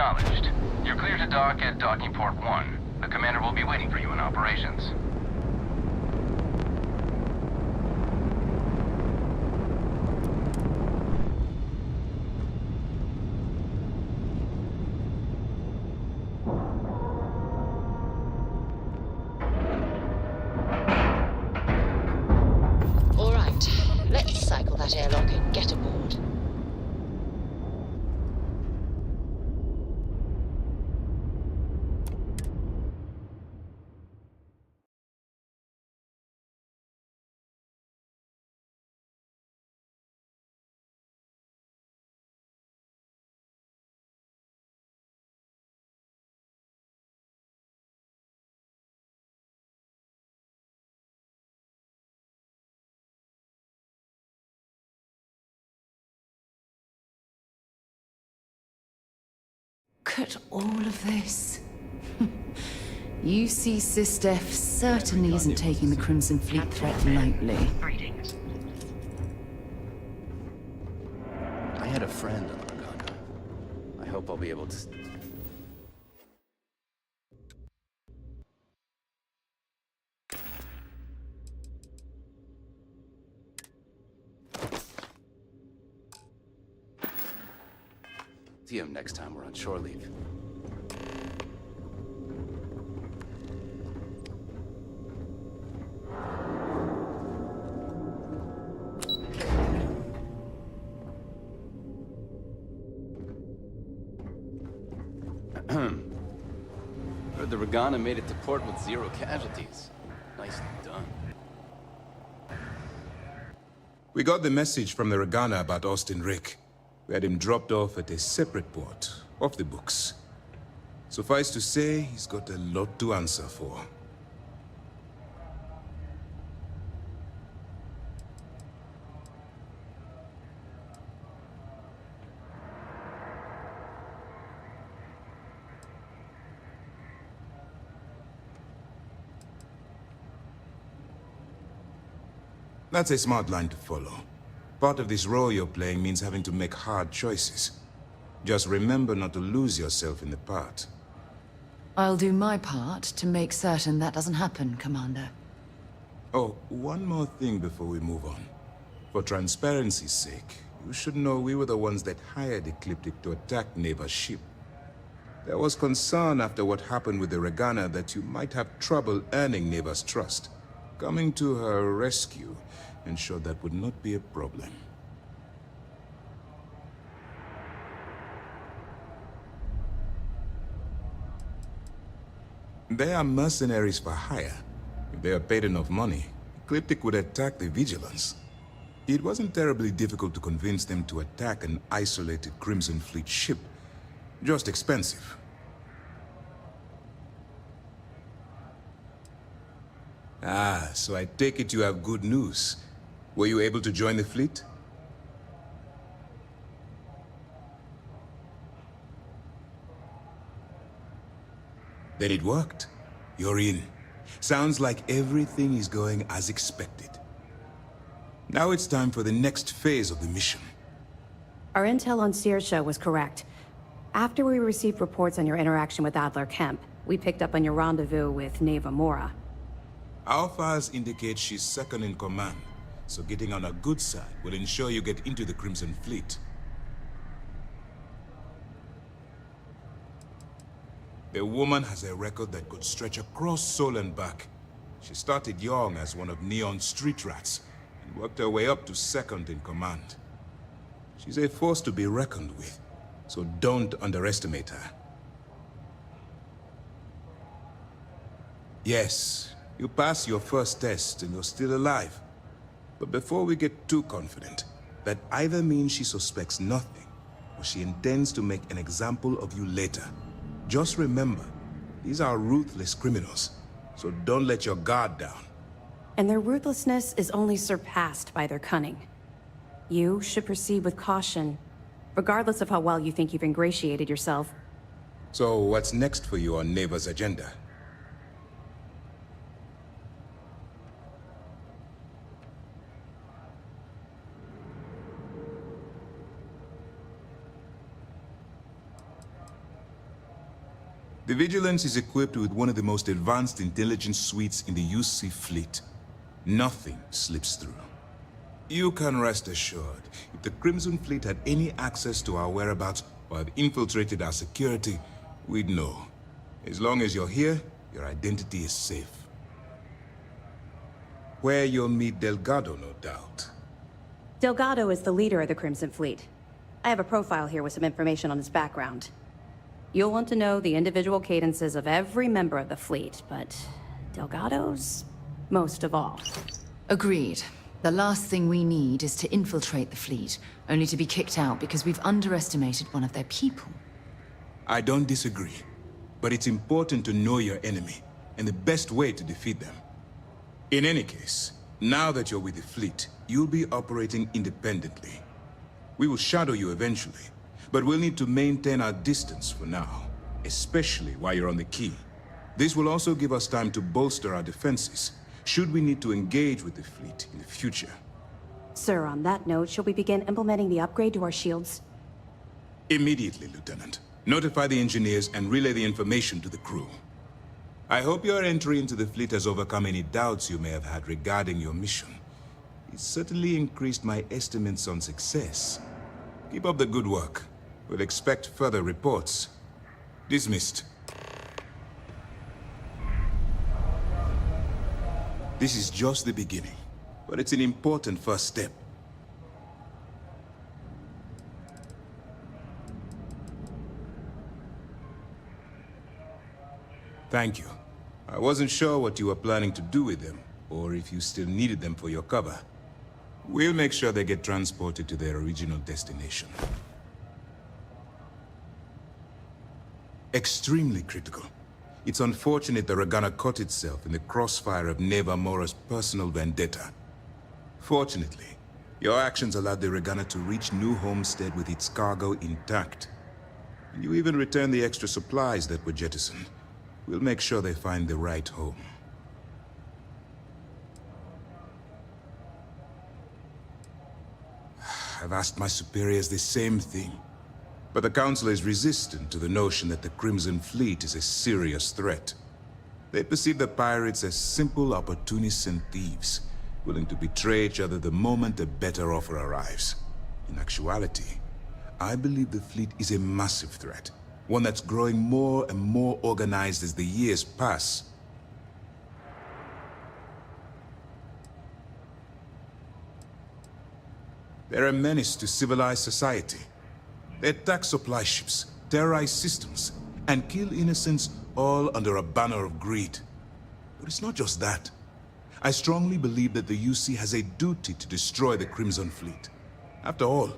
Acknowledged. You're clear to dock at docking port 1. The commander will be waiting for you in operations. All right, let's cycle that airlock and get aboard. Look at all of this. UC SysDef certainly isn't taking the Crimson Fleet threat lightly. Greetings. I had a friend on Arganda. I hope I'll be able to... see him next time we're on shore leave. Heard the Regana made it to port with 0 casualties. Nicely done. We got the message from the Regana about Austin Rick. We had him dropped off at a separate port, off the books. Suffice to say, he's got a lot to answer for. That's a smart line to follow. Part of this role you're playing means having to make hard choices. Just remember not to lose yourself in the part. I'll do my part to make certain that doesn't happen, Commander. Oh, one more thing before we move on. For transparency's sake, you should know we were the ones that hired Ecliptic to attack Neva's ship. There was concern after what happened with the Regana that you might have trouble earning Neva's trust. Coming to her rescue ensured that would not be a problem. They are mercenaries for hire. If they are paid enough money, Ecliptic would attack the Vigilance. It wasn't terribly difficult to convince them to attack an isolated Crimson Fleet ship. Just expensive. Ah, so I take it you have good news. Were you able to join the fleet? Then it worked. You're in. Sounds like everything is going as expected. Now it's time for the next phase of the mission. Our intel on Saoirse was correct. After we received reports on your interaction with Adler Kemp, we picked up on your rendezvous with Neva Mora. Our files indicate she's second in command, so getting on her good side will ensure you get into the Crimson Fleet. The woman has a record that could stretch across Sol and back. She started young as one of Neon's street rats, and worked her way up to second in command. She's a force to be reckoned with, so don't underestimate her. Yes, you passed your first test and you're still alive. But before we get too confident, that either means she suspects nothing, or she intends to make an example of you later. Just remember, these are ruthless criminals, so don't let your guard down. And their ruthlessness is only surpassed by their cunning. You should proceed with caution, regardless of how well you think you've ingratiated yourself. So what's next for you on Neva's agenda? The Vigilance is equipped with one of the most advanced intelligence suites in the UC fleet. Nothing slips through. You can rest assured, if the Crimson Fleet had any access to our whereabouts or have infiltrated our security, we'd know. As long as you're here, your identity is safe. Where you'll meet Delgado, no doubt. Delgado is the leader of the Crimson Fleet. I have a profile here with some information on his background. You'll want to know the individual cadences of every member of the fleet, but Delgado's most of all. Agreed. The last thing we need is to infiltrate the fleet, only to be kicked out because we've underestimated one of their people. I don't disagree, but it's important to know your enemy, and the best way to defeat them. In any case, now that you're with the fleet, you'll be operating independently. We will shadow you eventually, but we'll need to maintain our distance for now, especially while you're on the key. This will also give us time to bolster our defenses, should we need to engage with the fleet in the future. Sir, on that note, shall we begin implementing the upgrade to our shields? Immediately, Lieutenant. Notify the engineers and relay the information to the crew. I hope your entry into the fleet has overcome any doubts you may have had regarding your mission. It's certainly increased my estimates on success. Keep up the good work. We'll expect further reports. Dismissed. This is just the beginning, but it's an important first step. Thank you. I wasn't sure what you were planning to do with them, or if you still needed them for your cover. We'll make sure they get transported to their original destination. Extremely critical. It's unfortunate the Regana caught itself in the crossfire of Neva Mora's personal vendetta. Fortunately, your actions allowed the Regana to reach New Homestead with its cargo intact. And you even returned the extra supplies that were jettisoned. We'll make sure they find the right home. I've asked my superiors the same thing. But the Council is resistant to the notion that the Crimson Fleet is a serious threat. They perceive the pirates as simple opportunists and thieves, willing to betray each other the moment a better offer arrives. In actuality, I believe the fleet is a massive threat, one that's growing more and more organized as the years pass. They're a menace to civilized society. They attack supply ships, terrorize systems, and kill innocents all under a banner of greed. But it's not just that. I strongly believe that the UC has a duty to destroy the Crimson Fleet. After all,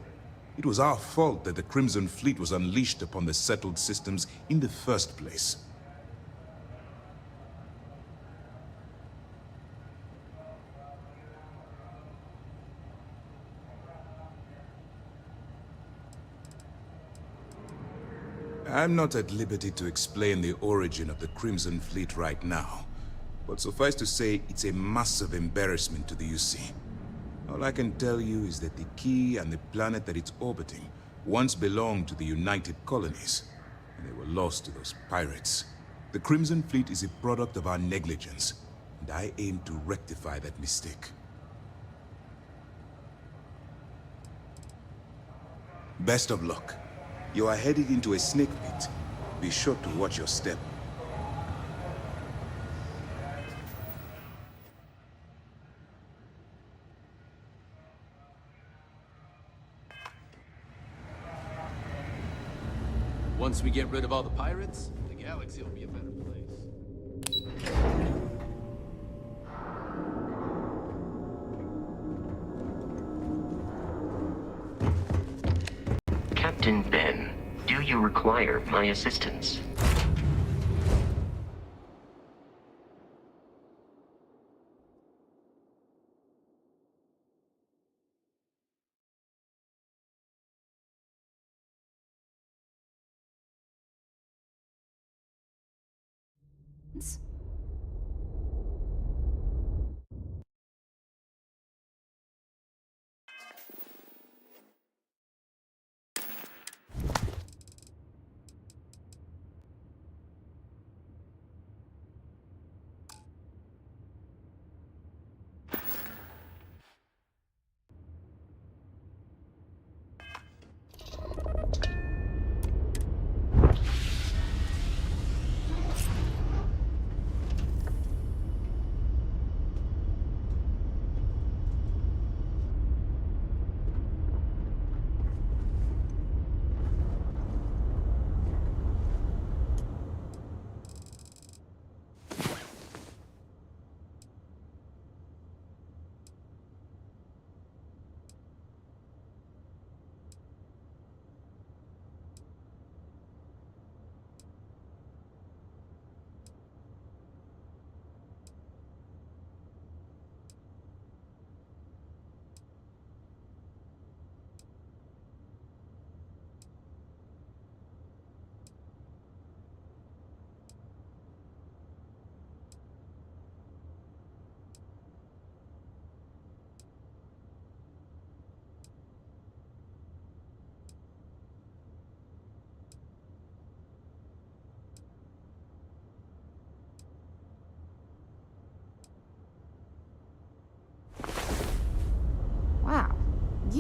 it was our fault that the Crimson Fleet was unleashed upon the settled systems in the first place. I'm not at liberty to explain the origin of the Crimson Fleet right now, but suffice to say, it's a massive embarrassment to the UC. All I can tell you is that the key and the planet that it's orbiting once belonged to the United Colonies, and they were lost to those pirates. The Crimson Fleet is a product of our negligence, and I aim to rectify that mistake. Best of luck. You are headed into a snake pit. Be sure to watch your step. Once we get rid of all the pirates, the galaxy will be a better place. Captain Ben, do you require my assistance?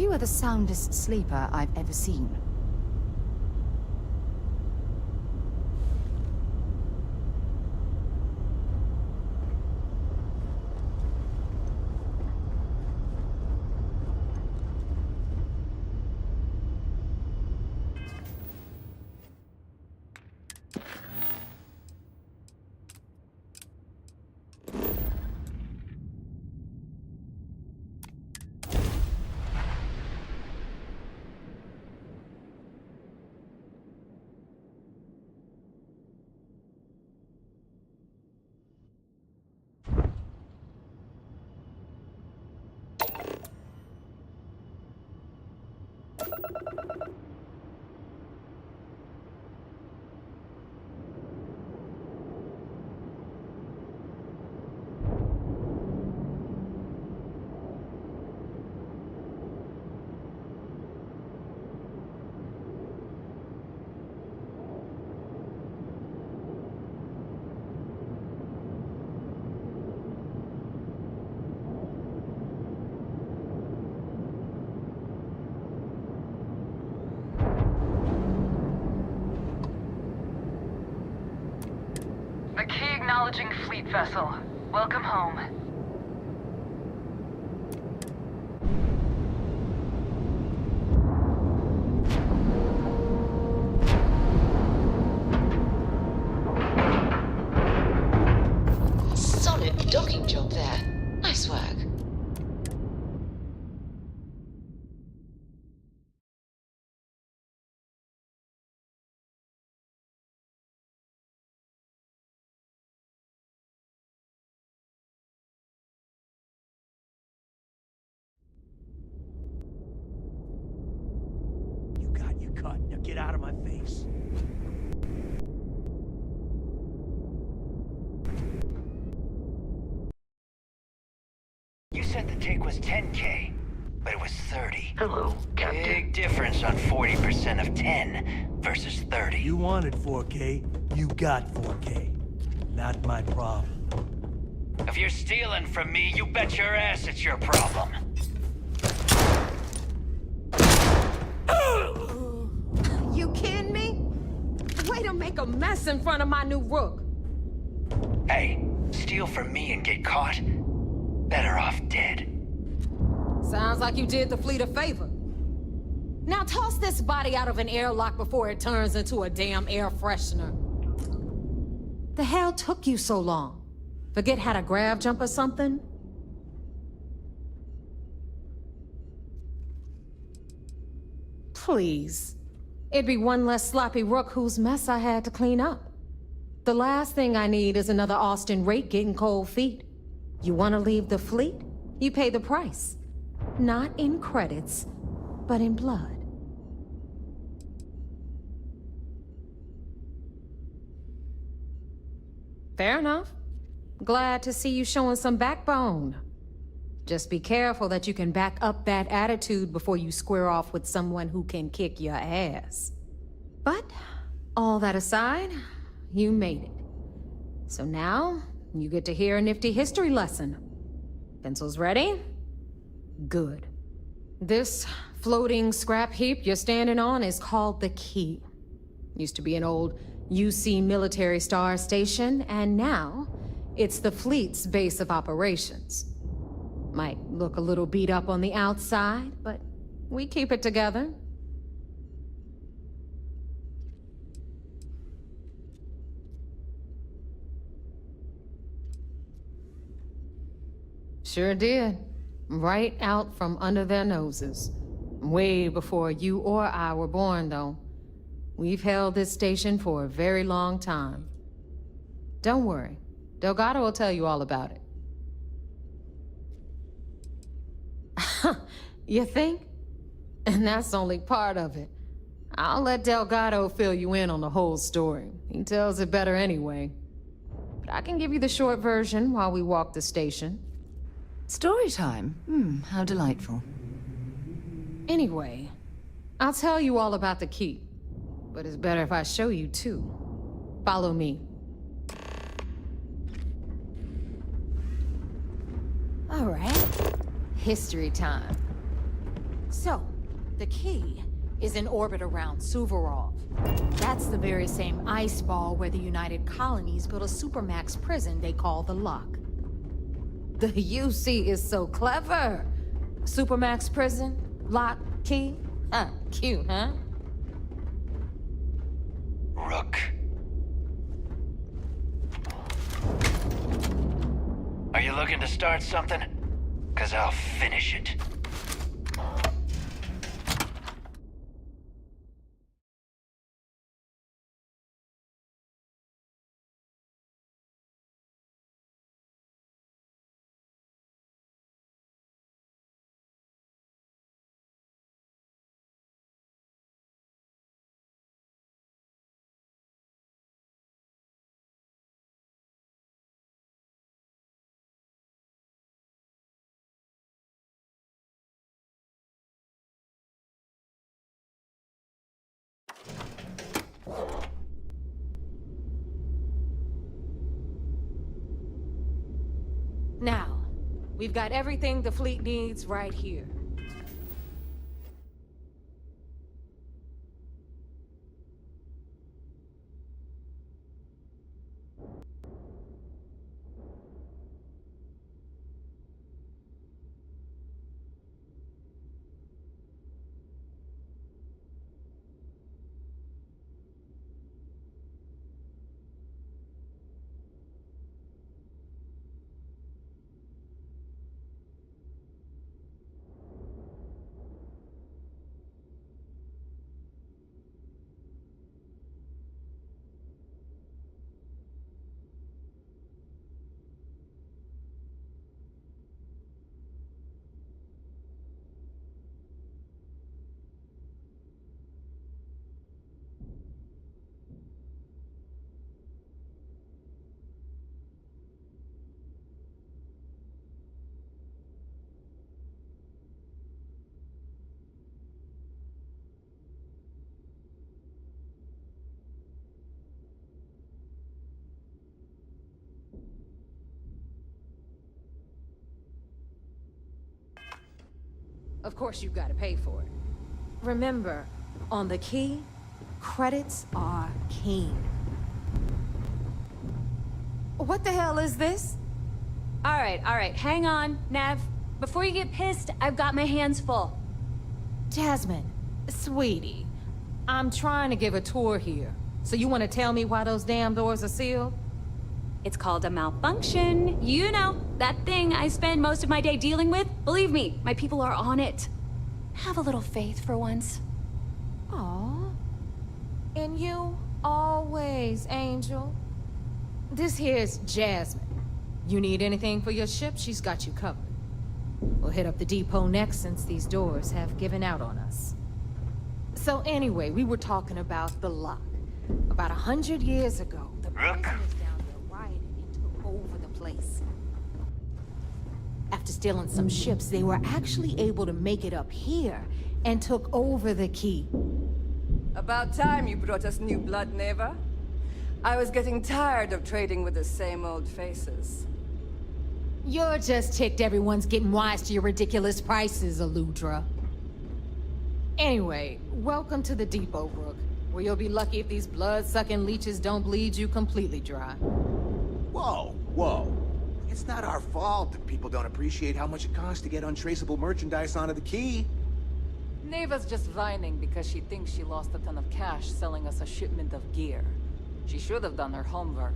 You are the soundest sleeper I've ever seen. The key acknowledging fleet vessel. Welcome home. Solid docking job there. Nice work. You got your cut. Now get out of my face. You said the take was 10K, but it was 30. Hello, Captain. Big difference on 40% of 10 versus 30. You wanted 4K, you got 4K. Not my problem. If you're stealing from me, you bet your ass it's your problem. You kidding me? Way to make a mess in front of my new rook. Hey, steal from me and get caught? Better off dead. Sounds like you did the fleet a favor. Now toss this body out of an airlock before it turns into a damn air freshener. The hell took you so long? Forget how to grav jump or something? Please. It'd be one less sloppy rook whose mess I had to clean up. The last thing I need is another Austin rake getting cold feet. You want to leave the fleet? You pay the price. Not in credits, but in blood. Fair enough. Glad to see you showing some backbone. Just be careful that you can back up that attitude before you square off with someone who can kick your ass. But, all that aside, you made it. So now, you get to hear a nifty history lesson. Pencils ready? Good. This floating scrap heap you're standing on is called the Key. Used to be an old UC military star station, and now it's the fleet's base of operations. Might look a little beat up on the outside, but we keep it together. Sure did. Right out from under their noses. Way before you or I were born, though. We've held this station for a very long time. Don't worry. Delgado will tell you all about it. You think? And that's only part of it. I'll let Delgado fill you in on the whole story. He tells it better anyway. But I can give you the short version while we walk the station. Story time? How delightful. Anyway, I'll tell you all about the Key. But it's better if I show you too. Follow me. All right. History time. So, the key is in orbit around Suvorov. That's the very same ice ball where the United Colonies built a supermax prison they call the Lock. The UC is so clever. Supermax prison, lock, key. Cute, huh? Rook. Are you looking to start something? 'Cause I'll finish it. Now, we've got everything the fleet needs right here. Of course, you've got to pay for it. Remember, on the key, credits are king. What the hell is this? All right, hang on, Nav. Before you get pissed, I've got my hands full. Jasmine, sweetie, I'm trying to give a tour here. So you want to tell me why those damn doors are sealed? It's called a malfunction. You know, that thing I spend most of my day dealing with. Believe me, my people are on it. Have a little faith for once. Aw. And you, always, Angel. This here's Jasmine. You need anything for your ship, she's got you covered. We'll hit up the depot next since these doors have given out on us. So anyway, we were talking about the Lock. About 100 years ago, the prisoners down there rioted and took over the place. After stealing some ships, they were actually able to make it up here and took over the key. About time you brought us new blood, Neva. I was getting tired of trading with the same old faces. You're just ticked everyone's getting wise to your ridiculous prices, Aludra. Anyway, welcome to the depot, Rook, where you'll be lucky if these blood-sucking leeches don't bleed you completely dry. Whoa, whoa. It's not our fault that people don't appreciate how much it costs to get untraceable merchandise onto the key. Neva's just whining because she thinks she lost a ton of cash selling us a shipment of gear. She should have done her homework.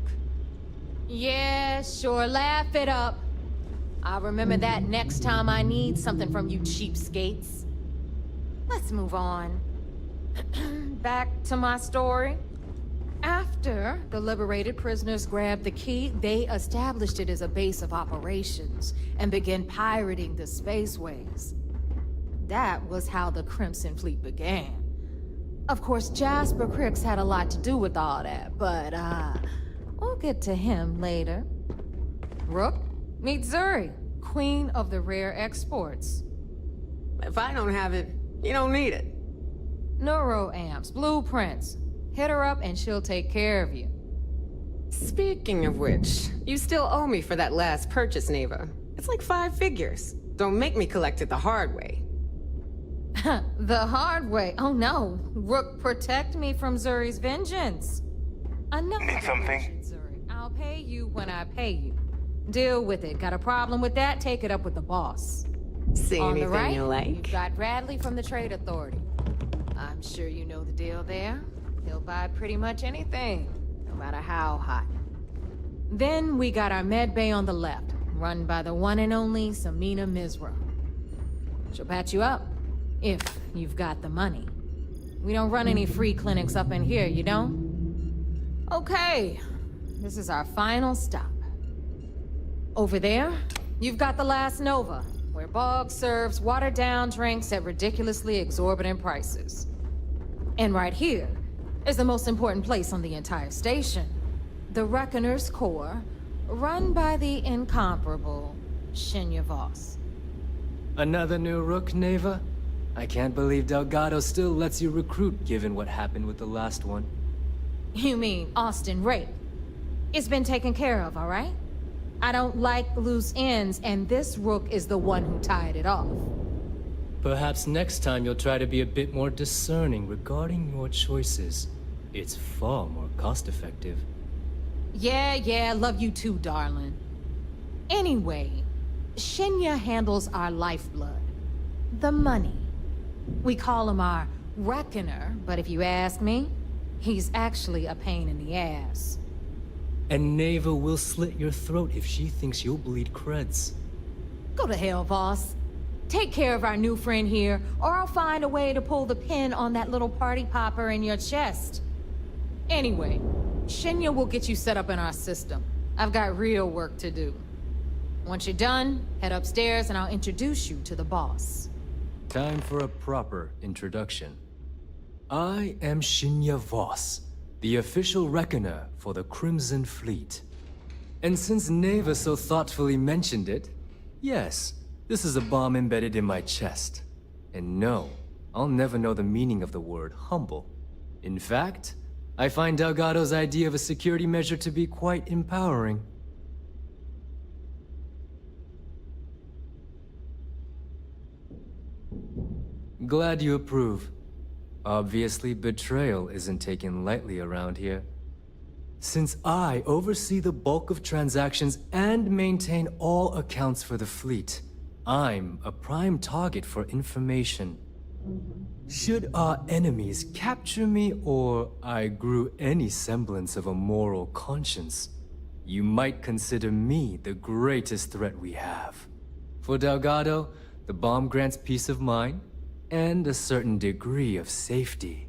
Yeah, sure, laugh it up. I'll remember that next time I need something from you cheapskates. Let's move on. Back to my story. After the liberated prisoners grabbed the key, they established it as a base of operations and began pirating the spaceways. That was how the Crimson Fleet began. Of course, Jasper Cricks had a lot to do with all that, but, we'll get to him later. Rook, meet Zuri, queen of the rare exports. If I don't have it, you don't need it. Neuroamps, blueprints. Hit her up and she'll take care of you. Speaking of which, you still owe me for that last purchase, Neva. It's like 5 figures. Don't make me collect it the hard way. The hard way. Oh no. Rook, protect me from Zuri's vengeance. Enough. Need something? Zuri. I'll pay you when I pay you. Deal with it. Got a problem with that? Take it up with the boss. See On anything the right, you like? you've got Bradley from the Trade Authority. I'm sure you know the deal there. He'll buy pretty much anything, no matter how hot. Then we got our med bay on the left, run by the one and only Samina Mizra. She'll patch you up, if you've got the money. We don't run any free clinics up in here, you don't? Okay, this is our final stop. Over there, you've got the Last Nova, where Bog serves watered-down drinks at ridiculously exorbitant prices. And right here is the most important place on the entire station. The Reckoner's Core, run by the incomparable Shinya Voss. Another new Rook, Neva? I can't believe Delgado still lets you recruit given what happened with the last one. You mean Austin Rape? It's been taken care of, all right? I don't like loose ends, and this Rook is the one who tied it off. Perhaps next time you'll try to be a bit more discerning regarding your choices. It's far more cost-effective. Yeah, love you too, darling. Anyway, Shinya handles our lifeblood. The money. We call him our Reckoner, but if you ask me, he's actually a pain in the ass. And Neva will slit your throat if she thinks you'll bleed creds. Go to hell, boss. Take care of our new friend here, or I'll find a way to pull the pin on that little party popper in your chest. Anyway, Shinya will get you set up in our system. I've got real work to do. Once you're done, head upstairs and I'll introduce you to the boss. Time for a proper introduction. I am Shinya Voss, the official reckoner for the Crimson Fleet. And since Neva so thoughtfully mentioned it, yes, this is a bomb embedded in my chest. And no, I'll never know the meaning of the word humble. In fact, I find Delgado's idea of a security measure to be quite empowering. Glad you approve. Obviously, betrayal isn't taken lightly around here. Since I oversee the bulk of transactions and maintain all accounts for the fleet, I'm a prime target for information. Should our enemies capture me or I grew any semblance of a moral conscience, you might consider me the greatest threat we have. For Delgado, the bomb grants peace of mind and a certain degree of safety.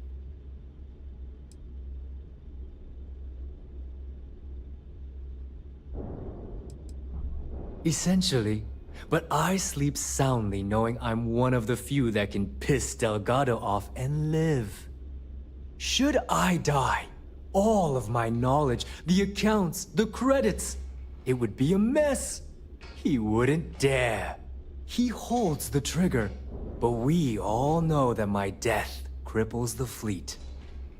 Essentially, but I sleep soundly knowing I'm one of the few that can piss Delgado off and live. Should I die, all of my knowledge, the accounts, the credits, it would be a mess. He wouldn't dare. He holds the trigger, but we all know that my death cripples the fleet.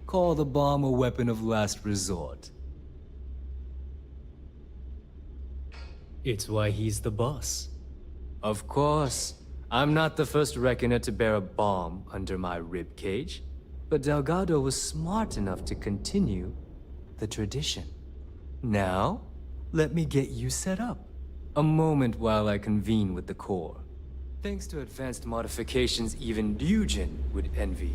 Call the bomb a weapon of last resort. It's why he's the boss. Of course, I'm not the first reckoner to bear a bomb under my ribcage, but Delgado was smart enough to continue the tradition. Now, let me get you set up. A moment while I convene with the core. Thanks to advanced modifications even Ryujin would envy,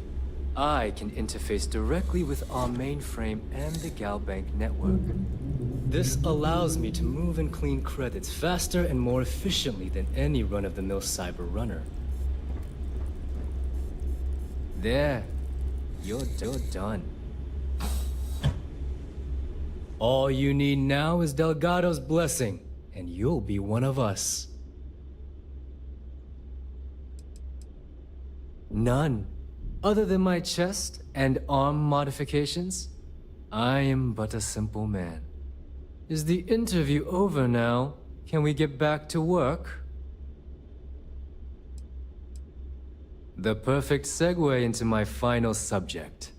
I can interface directly with our mainframe and the Galbank network. This allows me to move and clean credits faster and more efficiently than any run-of-the-mill cyber runner. There, you're done. All you need now is Delgado's blessing, and you'll be one of us. None. Other than my chest and arm modifications, I am but a simple man. Is the interview over now? Can we get back to work? The perfect segue into my final subject.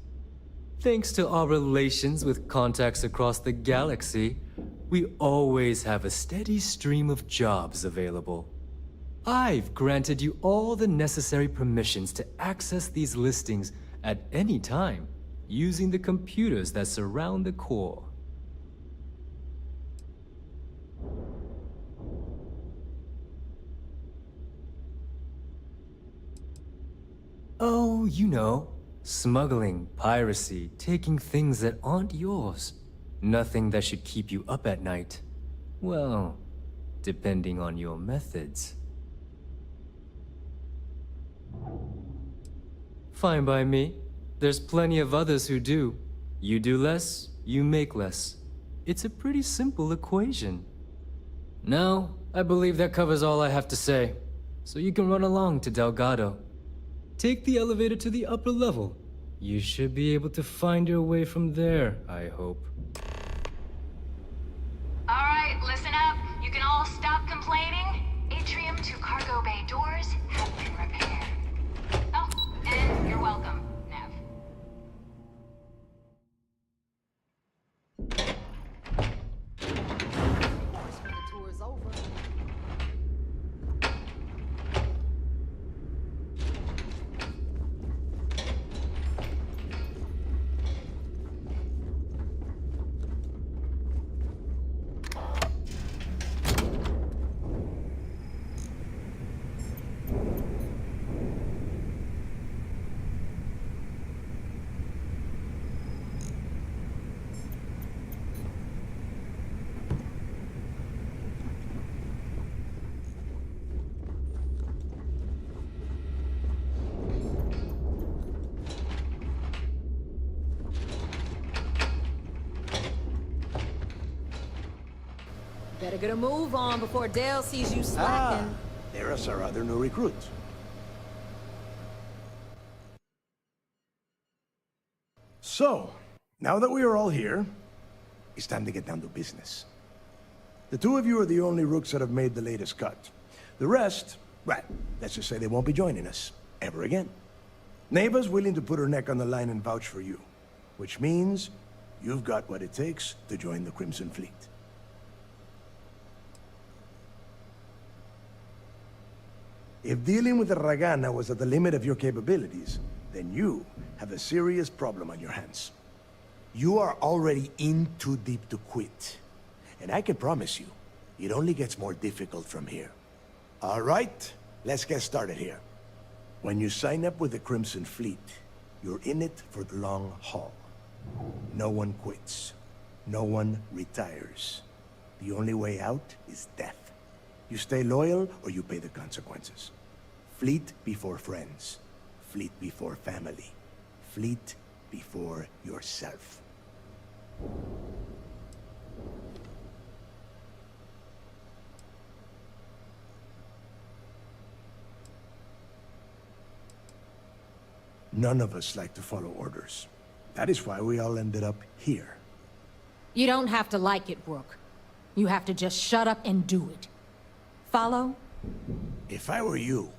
Thanks to our relations with contacts across the galaxy, we always have a steady stream of jobs available. I've granted you all the necessary permissions to access these listings at any time, using the computers that surround the core. Oh, you know, smuggling, piracy, taking things that aren't yours. Nothing that should keep you up at night. Well, depending on your methods. Fine by me. There's plenty of others who do. You do less, you make less. It's a pretty simple equation. Now, I believe that covers all I have to say. So you can run along to Delgado. Take the elevator to the upper level. You should be able to find your way from there, I hope. Alright, listen up. You can all stop complaining. Atrium to cargo bay doors have been repaired. Oh, and you're welcome, Nev. The tour is over. Better get a move on before Dale sees you slacking. There's our other new recruit. So, now that we are all here, it's time to get down to business. The two of you are the only rooks that have made the latest cut. The rest, well, let's just say they won't be joining us ever again. Neva's willing to put her neck on the line and vouch for you, which means you've got what it takes to join the Crimson Fleet. If dealing with the Ragana was at the limit of your capabilities, then you have a serious problem on your hands. You are already in too deep to quit. And I can promise you, it only gets more difficult from here. All right, let's get started here. When you sign up with the Crimson Fleet, you're in it for the long haul. No one quits. No one retires. The only way out is death. You stay loyal or you pay the consequences. Fleet before friends. Fleet before family. Fleet before yourself. None of us like to follow orders. That is why we all ended up here. You don't have to like it, Rook. You have to just shut up and do it. Follow? If I were you,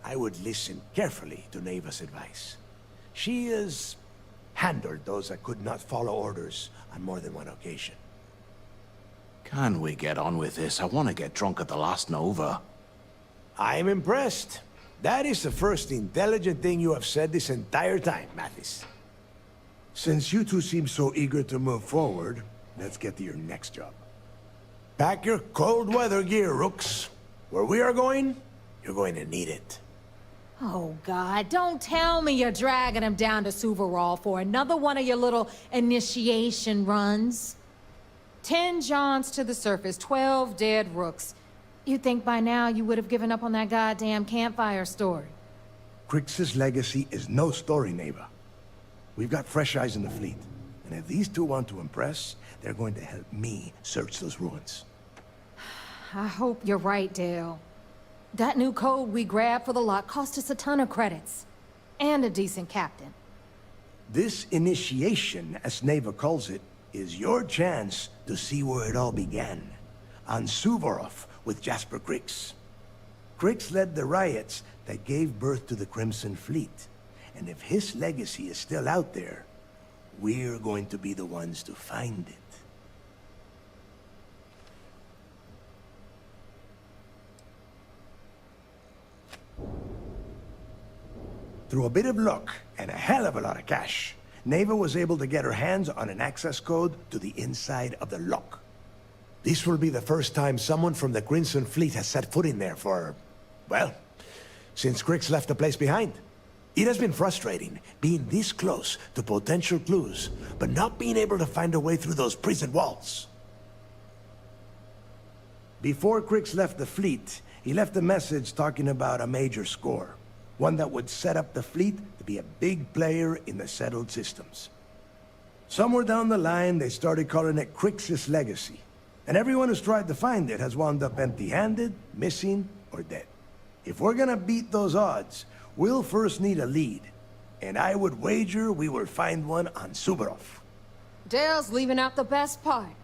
I would listen carefully to Neva's advice. She has handled those that could not follow orders on more than one occasion. Can we get on with this? I want to get drunk at the last Nova. I'm impressed. That is the first intelligent thing you have said this entire time, Mathis. Since you two seem so eager to move forward, let's get to your next job. Pack your cold weather gear, Rooks. Where we are going, you're going to need it. Oh, God, don't tell me you're dragging him down to Suvarall for another one of your little initiation runs. 10 Johns to the surface, 12 dead Rooks. You'd think by now you would have given up on that goddamn campfire story. Crix's legacy is no story, Neva. We've got fresh eyes in the fleet. And if these two want to impress, they're going to help me search those ruins. I hope you're right, Dale. That new code we grabbed for the lot cost us a ton of credits. And a decent captain. This initiation, as Neva calls it, is your chance to see where it all began. On Suvorov with Jasper Crix. Crix led the riots that gave birth to the Crimson Fleet. And if his legacy is still out there, we're going to be the ones to find it. Through a bit of luck and a hell of a lot of cash, Neva was able to get her hands on an access code to the inside of the lock. This will be the first time someone from the Crimson Fleet has set foot in there for, well, since Crix left the place behind. It has been frustrating, being this close to potential clues, but not being able to find a way through those prison walls. Before Crix left the fleet, he left a message talking about a major score. One that would set up the fleet to be a big player in the settled systems. Somewhere down the line, they started calling it Crix's Legacy. And everyone who's tried to find it has wound up empty-handed, missing, or dead. If we're gonna beat those odds, we'll first need a lead. And I would wager we will find one on Suvorov. Dale's leaving out the best part.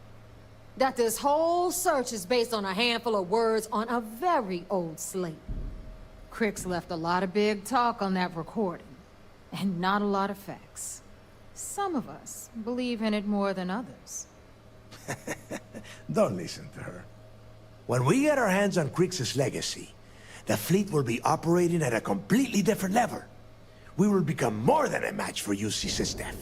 That this whole search is based on a handful of words on a very old slate. Crix left a lot of big talk on that recording, and not a lot of facts. Some of us believe in it more than others. Don't listen to her. When we get our hands on Crix's Legacy, the fleet will be operating at a completely different level. We will become more than a match for UC Systef.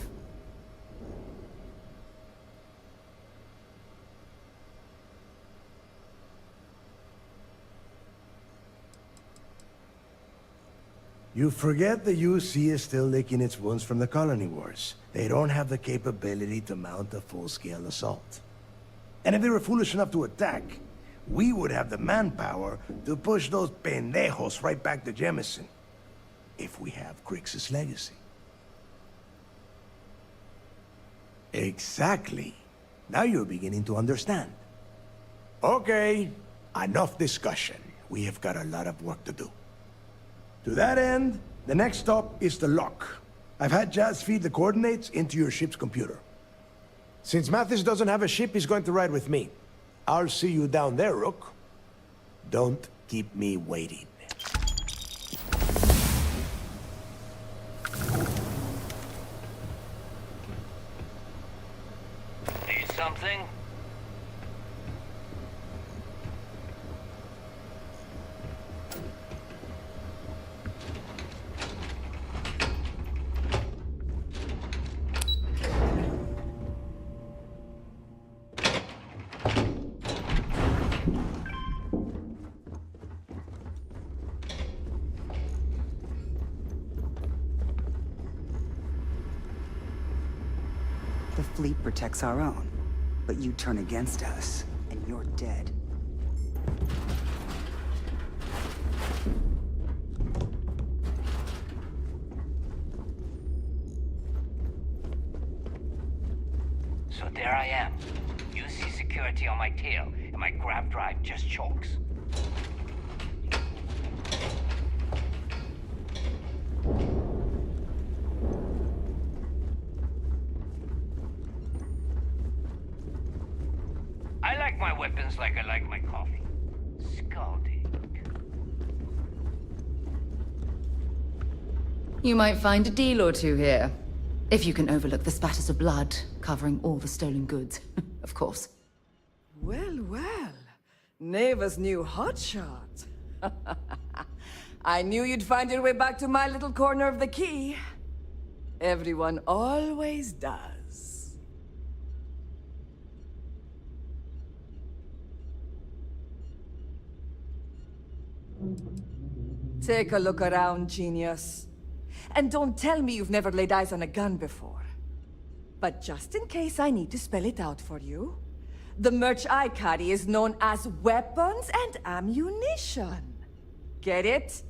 You forget the UC is still licking its wounds from the colony wars. They don't have the capability to mount a full-scale assault. And if they were foolish enough to attack, we would have the manpower to push those pendejos right back to Jemison. If we have Crix's Legacy. Exactly. Now you're beginning to understand. Okay, enough discussion. We have got a lot of work to do. To that end, the next stop is the lock. I've had Jazz feed the coordinates into your ship's computer. Since Mathis doesn't have a ship, he's going to ride with me. I'll see you down there, Rook. Don't keep me waiting. Need something? The fleet protects our own, but you turn against us, and you're dead. So there I am. You see security on my tail, and my grav drive just chokes. I like my weapons like I like my coffee. Scalding. You might find a deal or two here. If you can overlook the spatters of blood covering all the stolen goods, of course. Well, well. Neva's new hotshot. I knew you'd find your way back to my little corner of the key. Everyone always does. Take a look around, genius. And don't tell me you've never laid eyes on a gun before. But just in case I need to spell it out for you, the merch I carry is known as weapons and ammunition. Get it?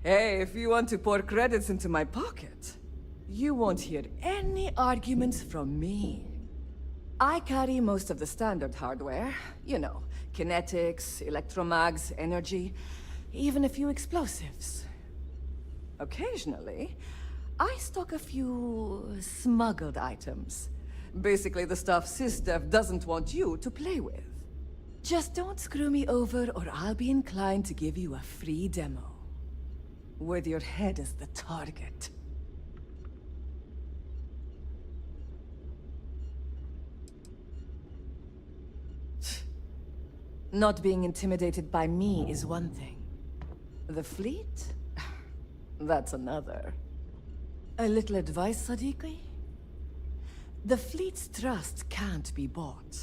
Hey, if you want to pour credits into my pocket, you won't hear any arguments from me. I carry most of the standard hardware. You know, kinetics, electromags, energy, even a few explosives. Occasionally, I stock a few smuggled items. Basically the stuff SysDev doesn't want you to play with. Just don't screw me over or I'll be inclined to give you a free demo. With your head as the target. Not being intimidated by me is one thing. The fleet? That's another. A little advice, Sadiqi? The fleet's trust can't be bought.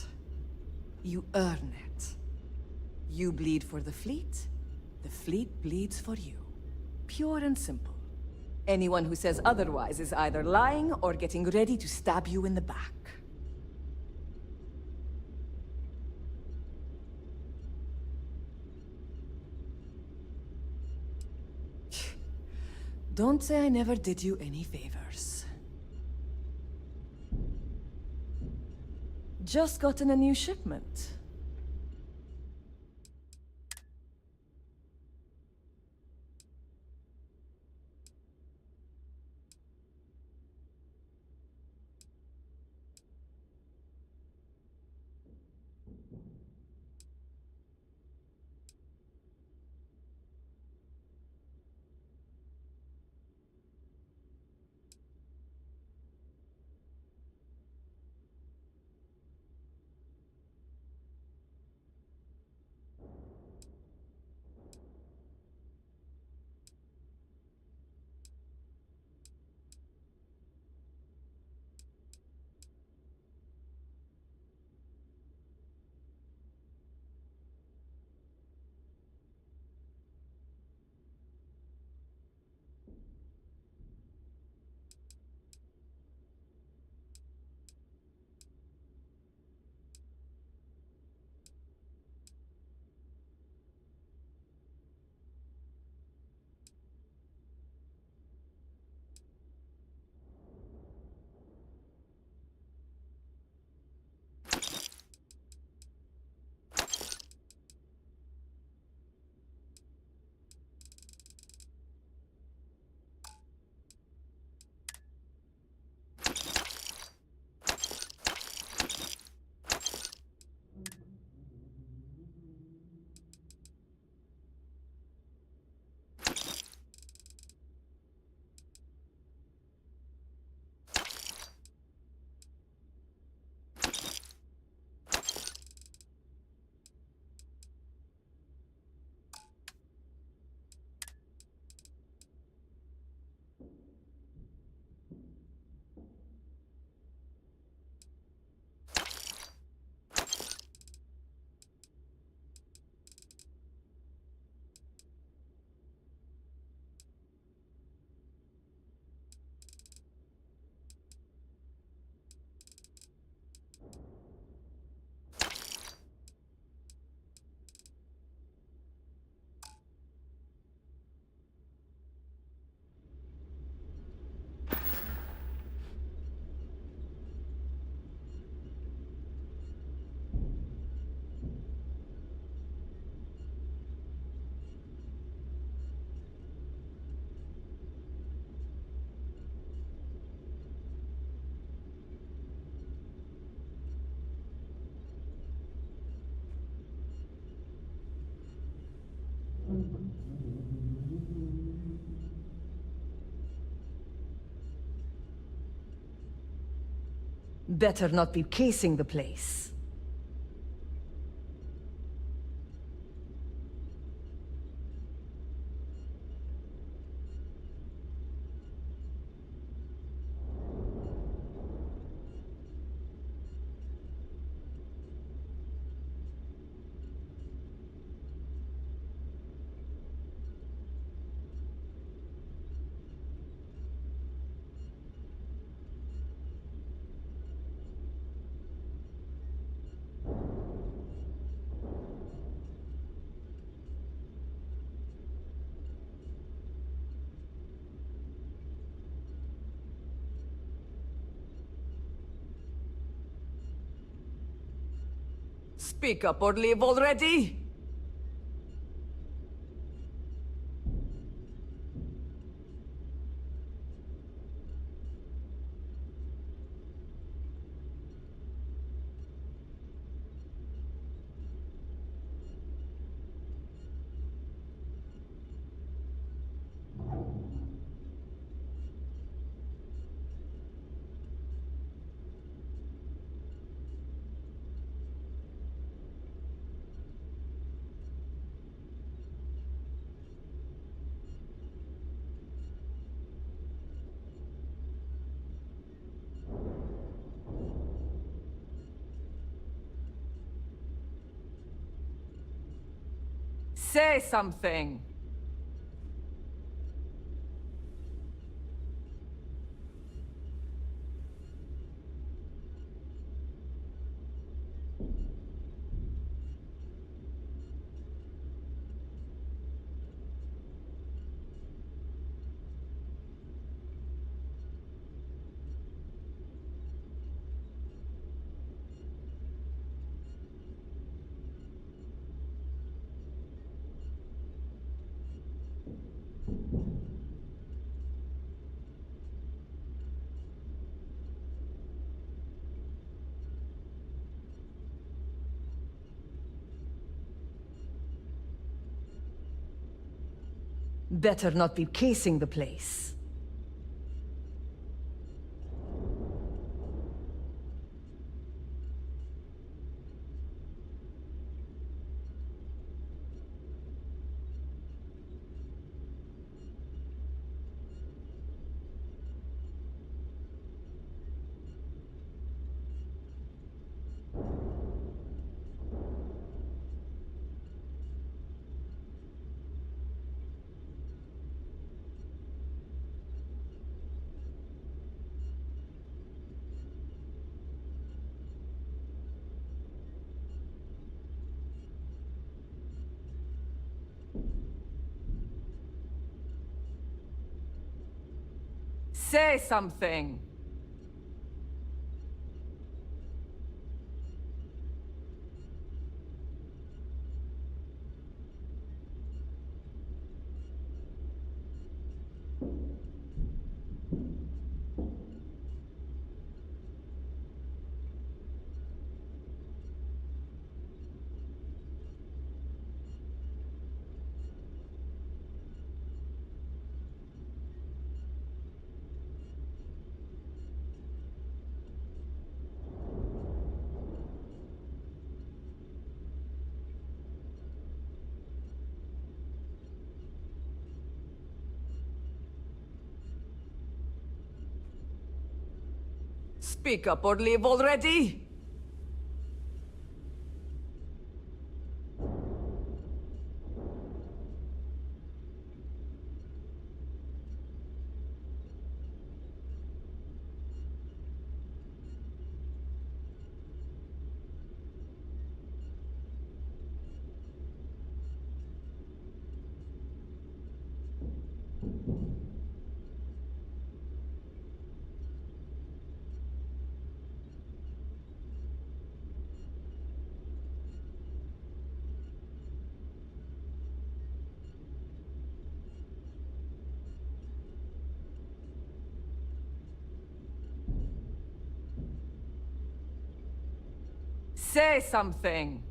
You earn it. You bleed for the fleet bleeds for you. Pure and simple. Anyone who says otherwise is either lying or getting ready to stab you in the back. Don't say I never did you any favors. Just gotten a new shipment. Better not be casing the place. Speak up or leave already! Say something! Better not be casing the place. Say something! Speak up or leave already! Say something!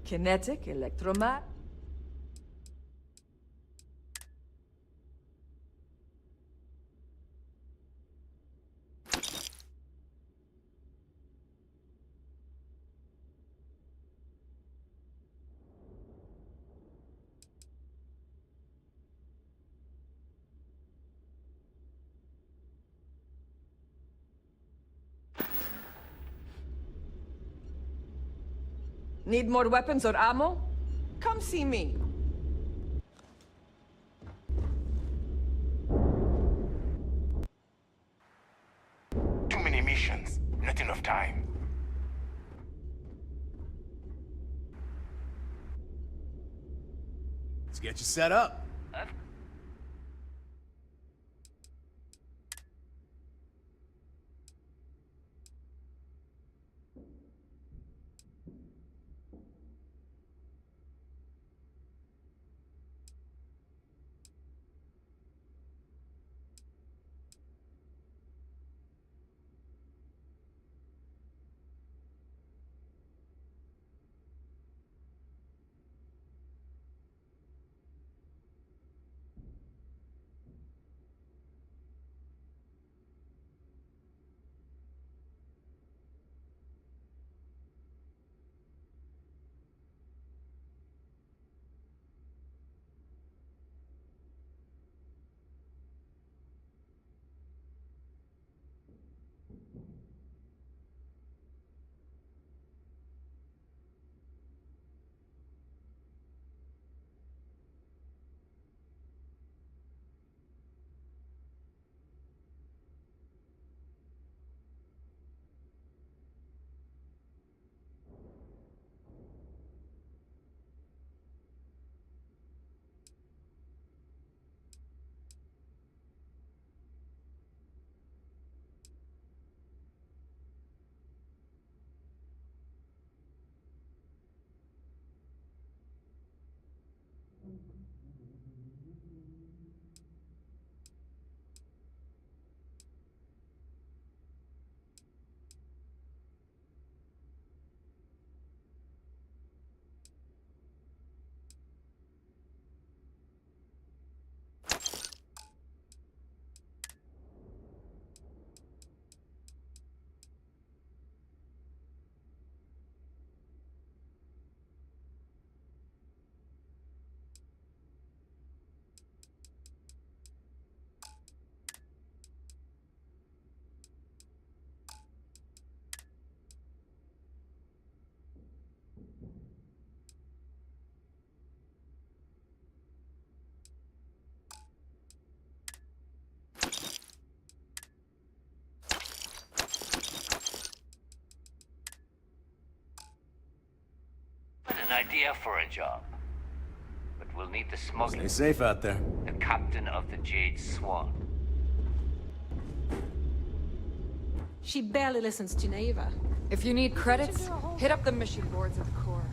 Kinetic, electromagnetic. Need more weapons or ammo? Come see me. Too many missions, not enough time. Let's get you set up. idea for a job. But we'll need the smuggler. Stay safe out there. The captain of the Jade Swan. She barely listens to Neva. If you need credits, hit up the mission boards at the core.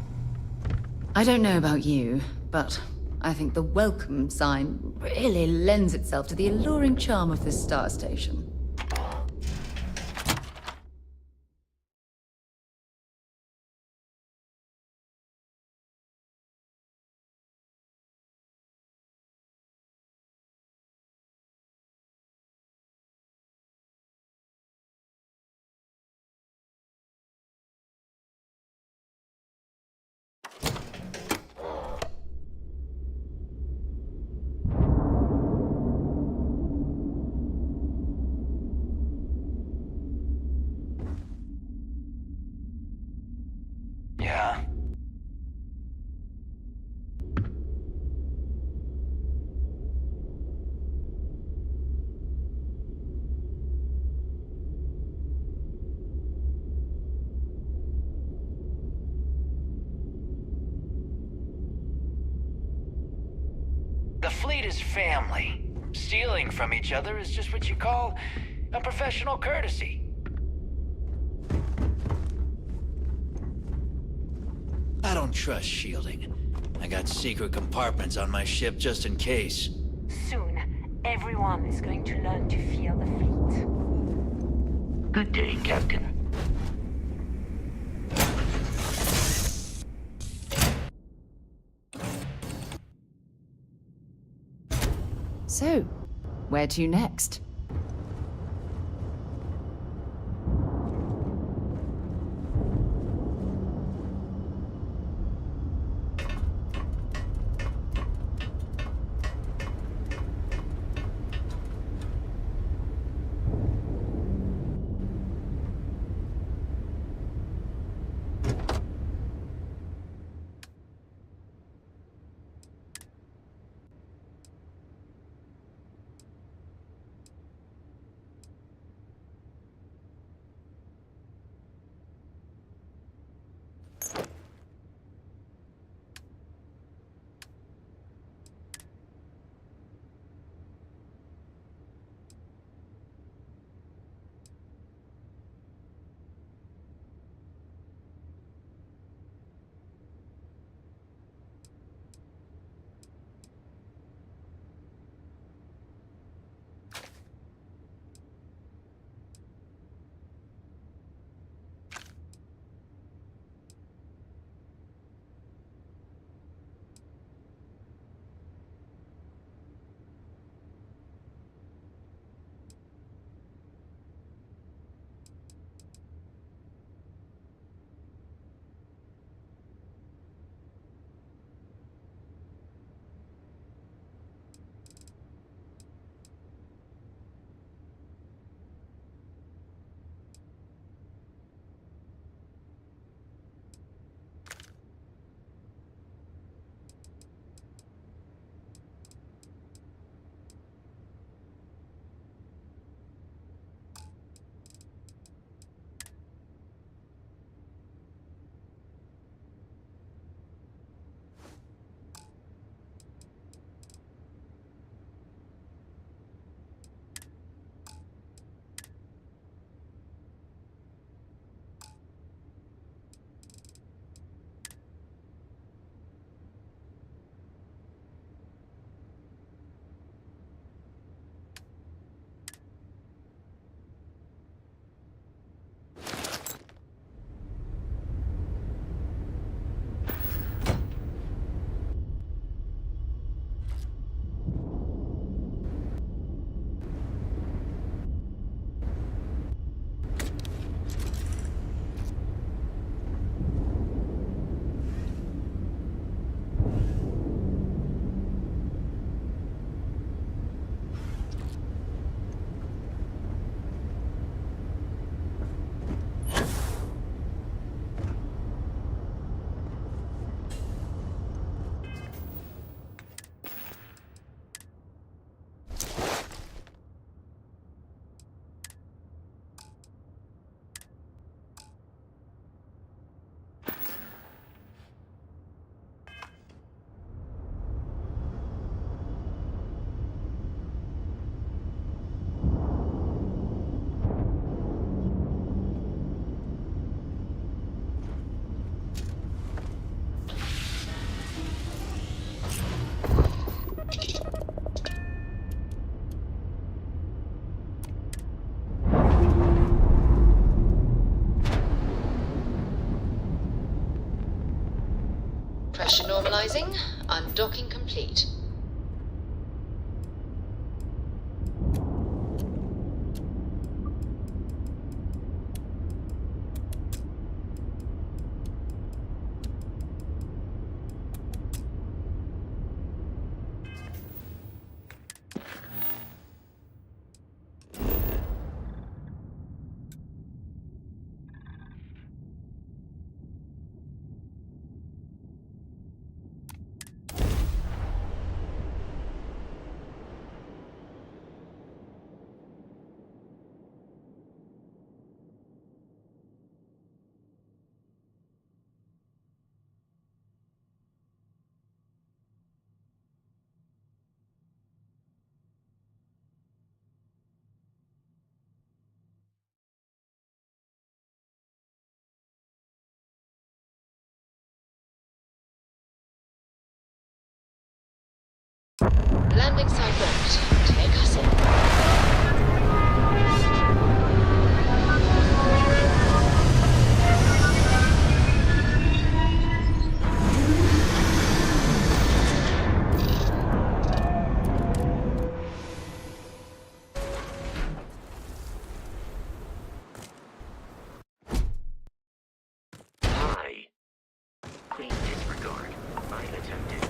I don't know about you, but I think the welcome sign really lends itself to the alluring charm of this star station. Yeah? The fleet is family. Stealing from each other is just what you call a professional courtesy. I don't trust shielding. I got secret compartments on my ship just in case. Soon, everyone is going to learn to fear the fleet. Good day, Captain. So, where to next? advising, undocking complete. Landing site left. Take us in. Hi. Please disregard. I attempted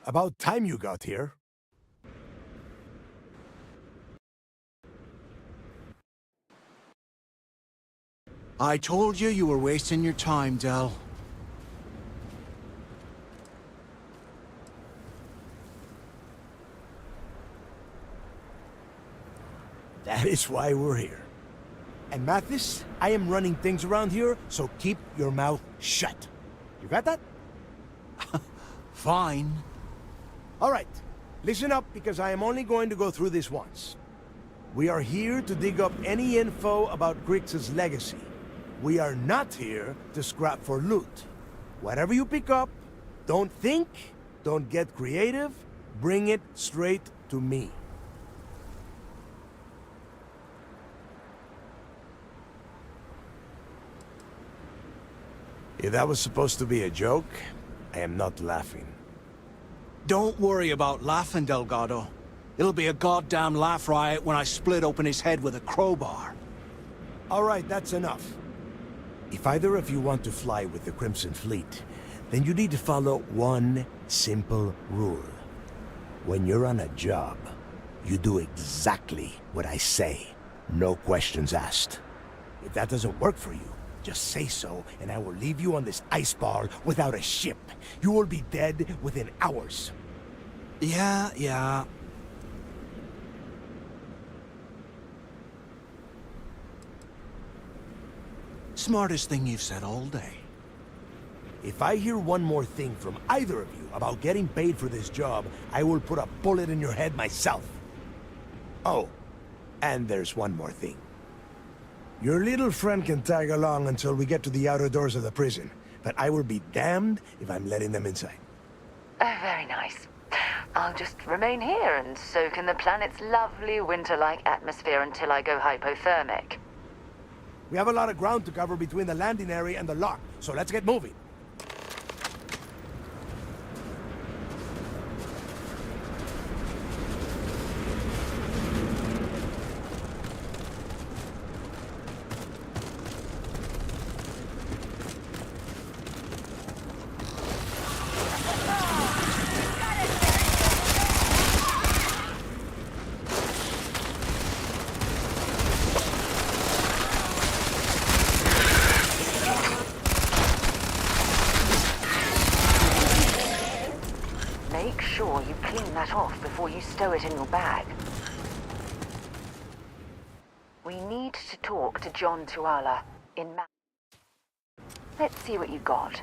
About time you got here. I told you you were wasting your time, Del. That is why we're here. And Mathis, I am running things around here, so keep your mouth shut. You got that? Fine. All right, listen up because I am only going to go through this once. We are here to dig up any info about Grix's legacy. We are not here to scrap for loot. Whatever you pick up, don't think, don't get creative, bring it straight to me. If that was supposed to be a joke, I am not laughing. Don't worry about laughing, Delgado. It'll be a goddamn laugh riot when I split open his head with a crowbar. All right, that's enough. If either of you want to fly with the Crimson Fleet, then you need to follow one simple rule. When you're on a job, you do exactly what I say. No questions asked. If that doesn't work for you, just say so, and I will leave you on this ice ball without a ship. You will be dead within hours. Yeah. Smartest thing you've said all day. If I hear one more thing from either of you about getting paid for this job, I will put a bullet in your head myself. Oh, and there's one more thing. Your little friend can tag along until we get to the outer doors of the prison, but I will be damned if I'm letting them inside. Oh, very nice. I'll just remain here and soak in the planet's lovely winter-like atmosphere until I go hypothermic. We have a lot of ground to cover between the landing area and the lock, so let's get moving. Make sure you clean that off before you stow it in your bag. We need to talk to John Tuala in Let's see what you got.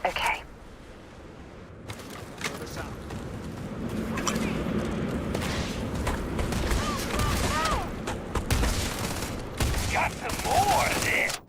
Okay. got some more of this.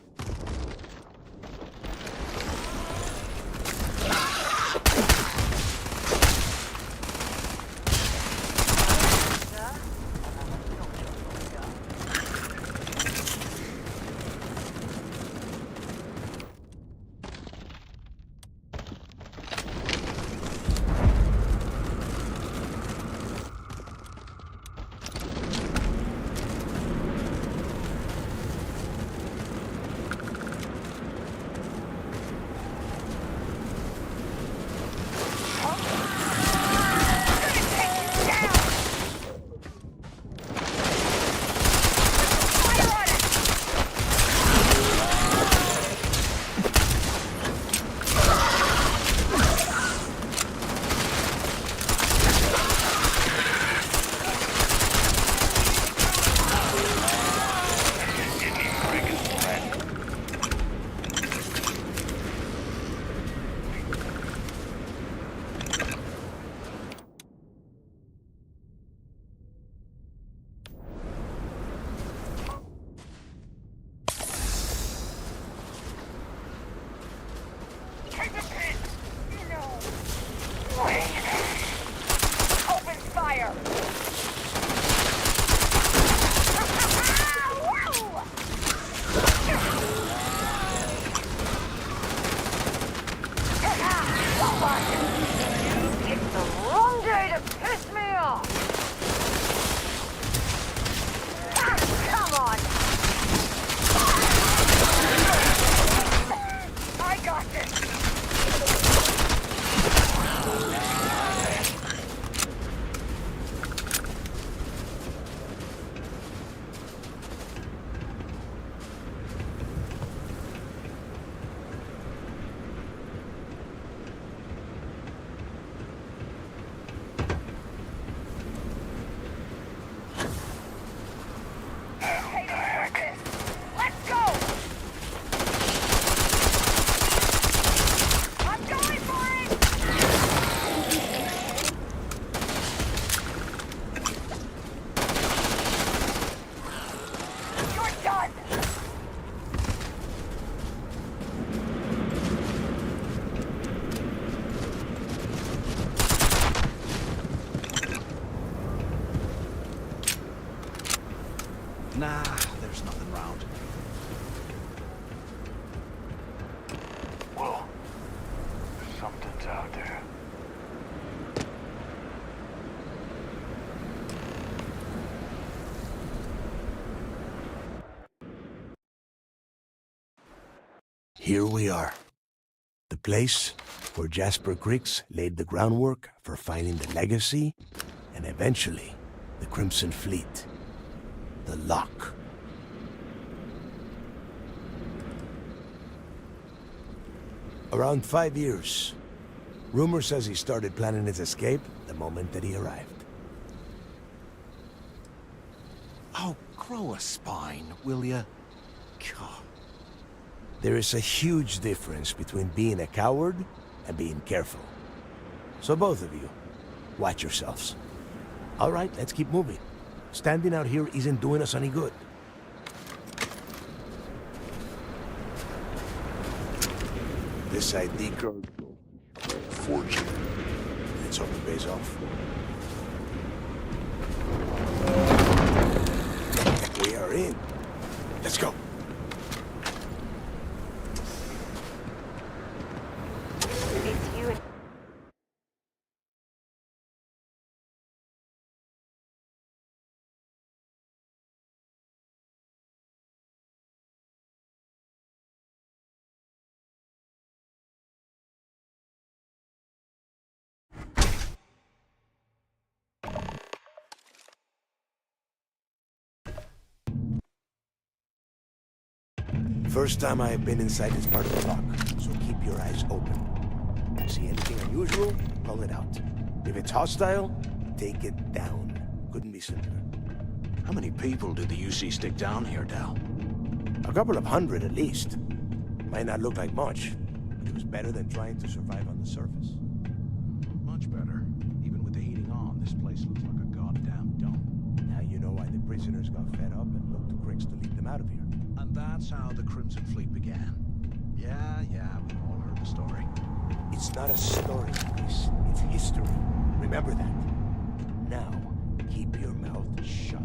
Nah, there's nothing round. Whoa. Something's out there. Here we are. The place where Jasper Griggs laid the groundwork for finding the Legacy and eventually the Crimson Fleet. The Lock. Around 5 years. Rumor says he started planning his escape the moment that he arrived. Oh, grow a spine, will ya? God. There is a huge difference between being a coward and being careful. So both of you, watch yourselves. All right, let's keep moving. Standing out here isn't doing us any good. This ID card, fortune. Let's hope it pays off. We are in. Let's go. It's you and... First time I have been inside this part of the lock, so keep your eyes open. See anything unusual, call it out. If it's hostile, take it down. Couldn't be simpler. How many people did the UC stick down here, Dal? A couple of hundred at least. Might not look like much, but it was better than trying to survive on the surface. Much better. Even with the heating on, this place looks like a goddamn dump. Now you know why the prisoners got fed up and looked to Griggs to lead them out of here. that's how the Crimson Fleet began. Yeah, we've all heard the story. It's not a story, Chris. It's history. Remember that. Now, keep your mouth shut.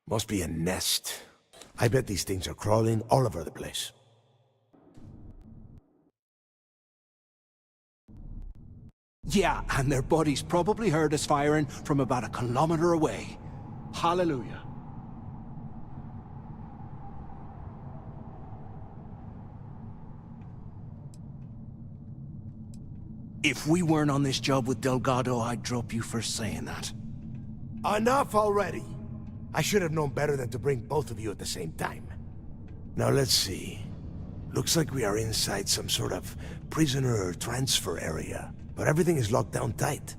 Must be a nest. I bet these things are crawling all over the place. Yeah, and their buddies probably heard us firing from about a kilometer away. Hallelujah. If we weren't on this job with Delgado, I'd drop you for saying that. Enough already! I should have known better than to bring both of you at the same time. Now let's see. Looks like we are inside some sort of prisoner transfer area, but everything is locked down tight.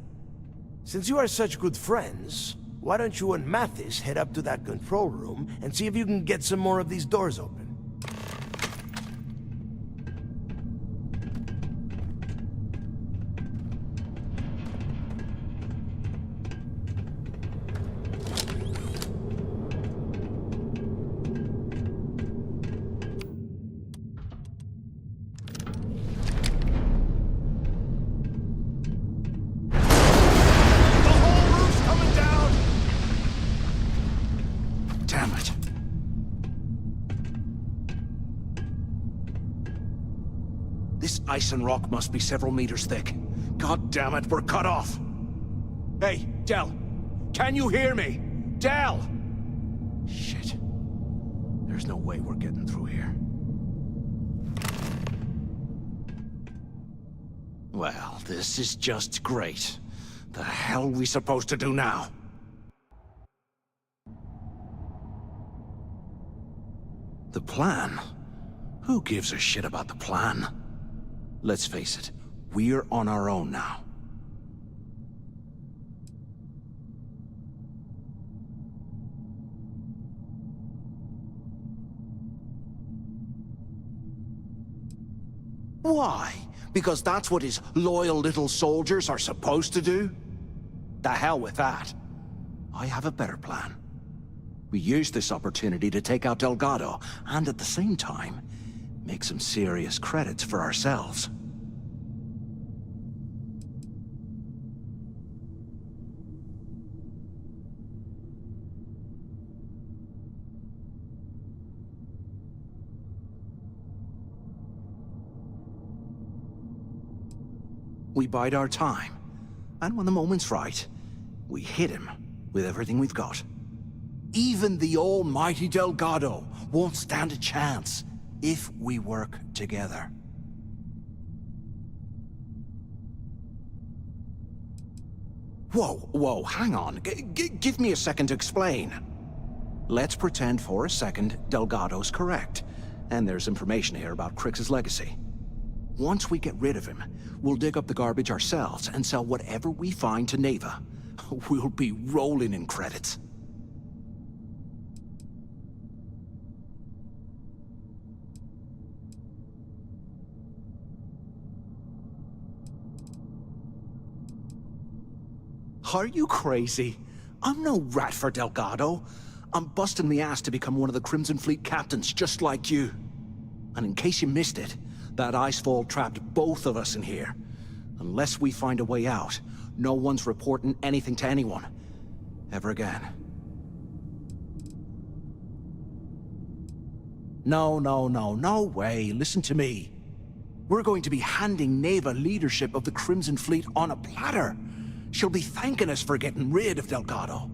Since you are such good friends, why don't you and Mathis head up to that control room and see if you can get some more of these doors open? Ice and rock must be several meters thick. God damn it, we're cut off! Hey, Del! Can you hear me? Del! Shit. There's no way we're getting through here. Well, this is just great. The hell are we supposed to do now? The plan? Who gives a shit about the plan? Let's face it, we're on our own now. Why? Because that's what his loyal little soldiers are supposed to do? The hell with that. I have a better plan. We use this opportunity to take out Delgado, and at the same time, make some serious credits for ourselves. We bide our time, and when the moment's right, we hit him with everything we've got. Even the almighty Delgado won't stand a chance if we work together. Whoa, hang on. Give me a second to explain. Let's pretend for a second Delgado's correct, and there's information here about Crix's legacy. Once we get rid of him, we'll dig up the garbage ourselves and sell whatever we find to Neva. We'll be rolling in credits. Are you crazy? I'm no rat for Delgado. I'm busting the ass to become one of the Crimson Fleet captains, just like you. And in case you missed it, that icefall trapped both of us in here. Unless we find a way out, no one's reporting anything to anyone. Ever again. No way. Listen to me. We're going to be handing Neva leadership of the Crimson Fleet on a platter. She'll be thanking us for getting rid of Delgado.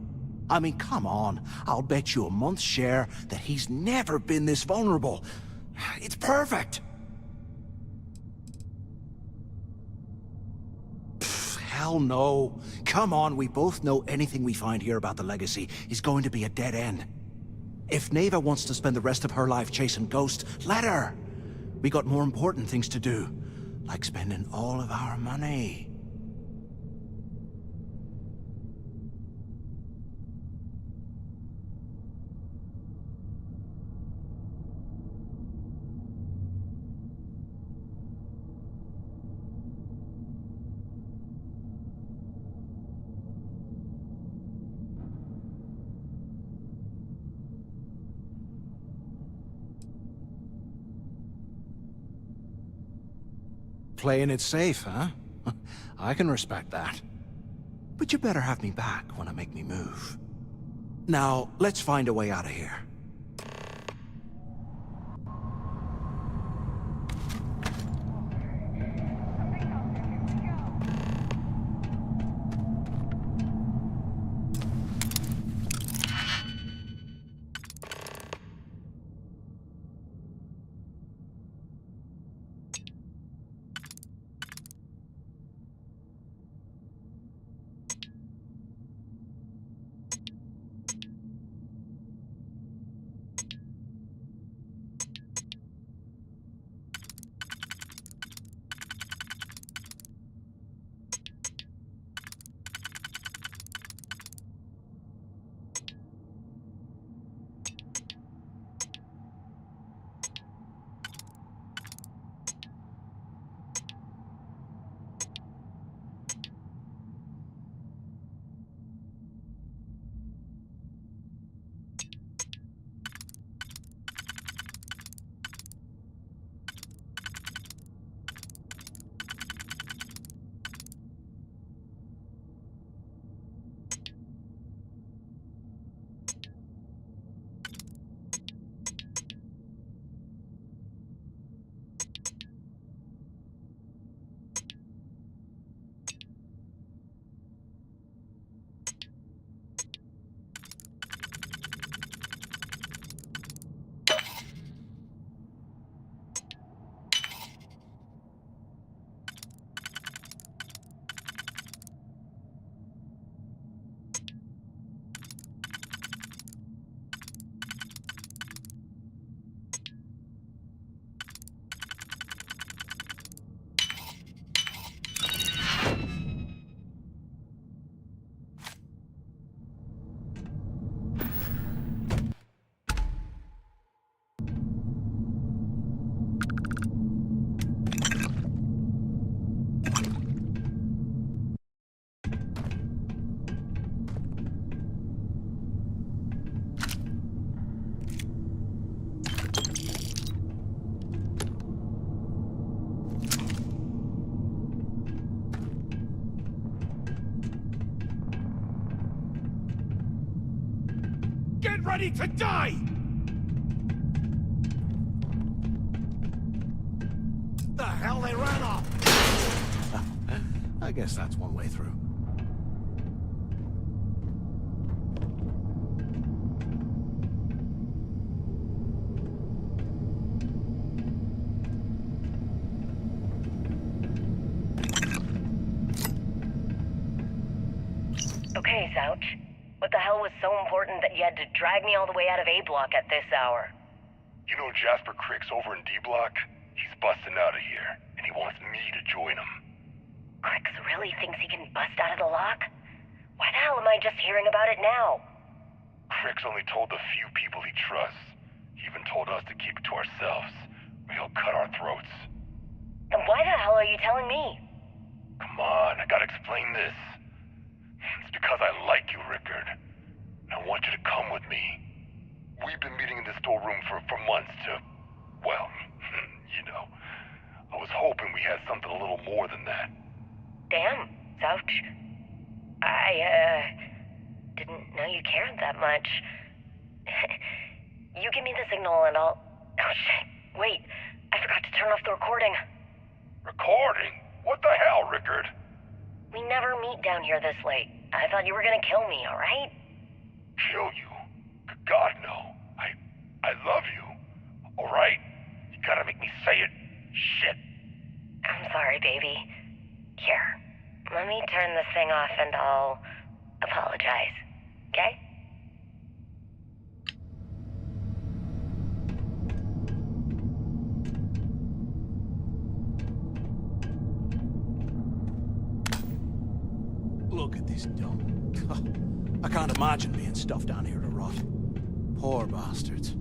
I mean, come on. I'll bet you a month's share that he's never been this vulnerable. It's perfect. Pfft, hell no. Come on, we both know anything we find here about the legacy is going to be a dead end. If Neva wants to spend the rest of her life chasing ghosts, let her. We got more important things to do, like spending all of our money. Playing it safe, huh? I can respect that. But you better have me back when I make me move. Now, let's find a way out of here. Get ready to die! The hell, they ran off! I guess that's one way through. Okay, Zouch. What the hell was so important that you had to drag me all the way out of A Block at this hour? You know Jasper Crick's over in D Block? He's busting out of here, and he wants me to join him. Cricks really thinks he can bust out of the lock? Why the hell am I just hearing about it now? Crick's only told the few people he trusts. He even told us to keep it to ourselves, or he'll cut our throats. Then why the hell are you telling me? Come on, I gotta explain this. It's because I like you, Rickard. And I want you to come with me. We've been meeting in this storeroom for months to, well, you know. I was hoping we had something a little more than that. Damn, Zouch. I didn't know you cared that much. You give me the signal and I'll... Oh shit, wait. I forgot to turn off the recording. Recording? What the hell, Rickard? We never meet down here this late. I thought you were gonna kill me, alright? Kill you? God, no. I love you. Alright? You gotta make me say it. Shit. I'm sorry, baby. Here, let me turn this thing off and I'll apologize. Okay? Look at this dump. I can't imagine being stuffed down here to rot. Poor bastards.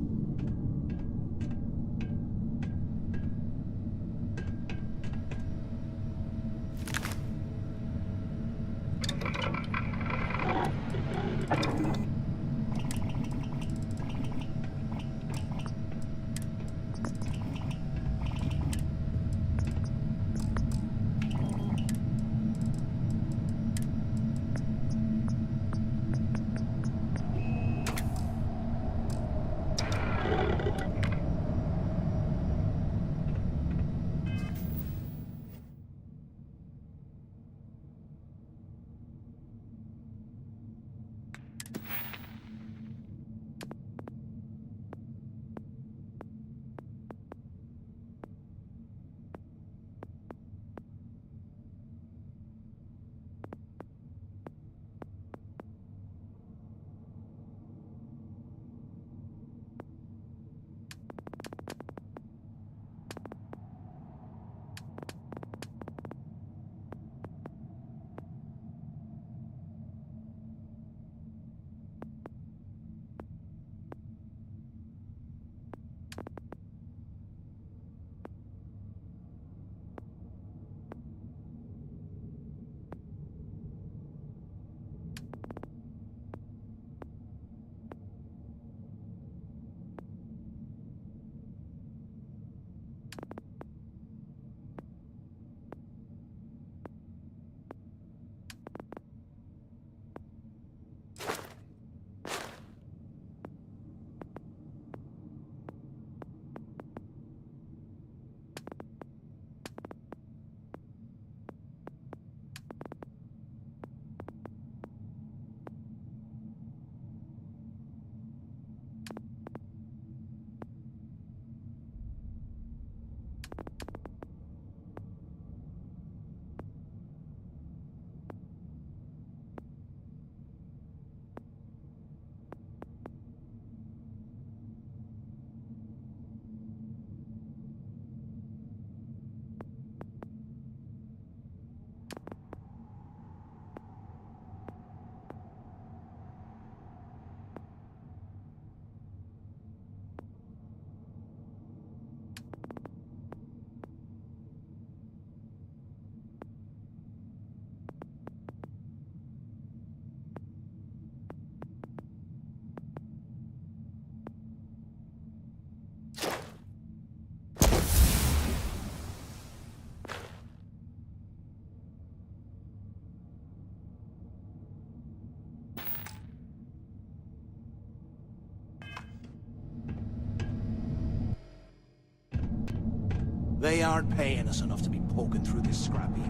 They aren't paying us enough to be poking through this scrap heap.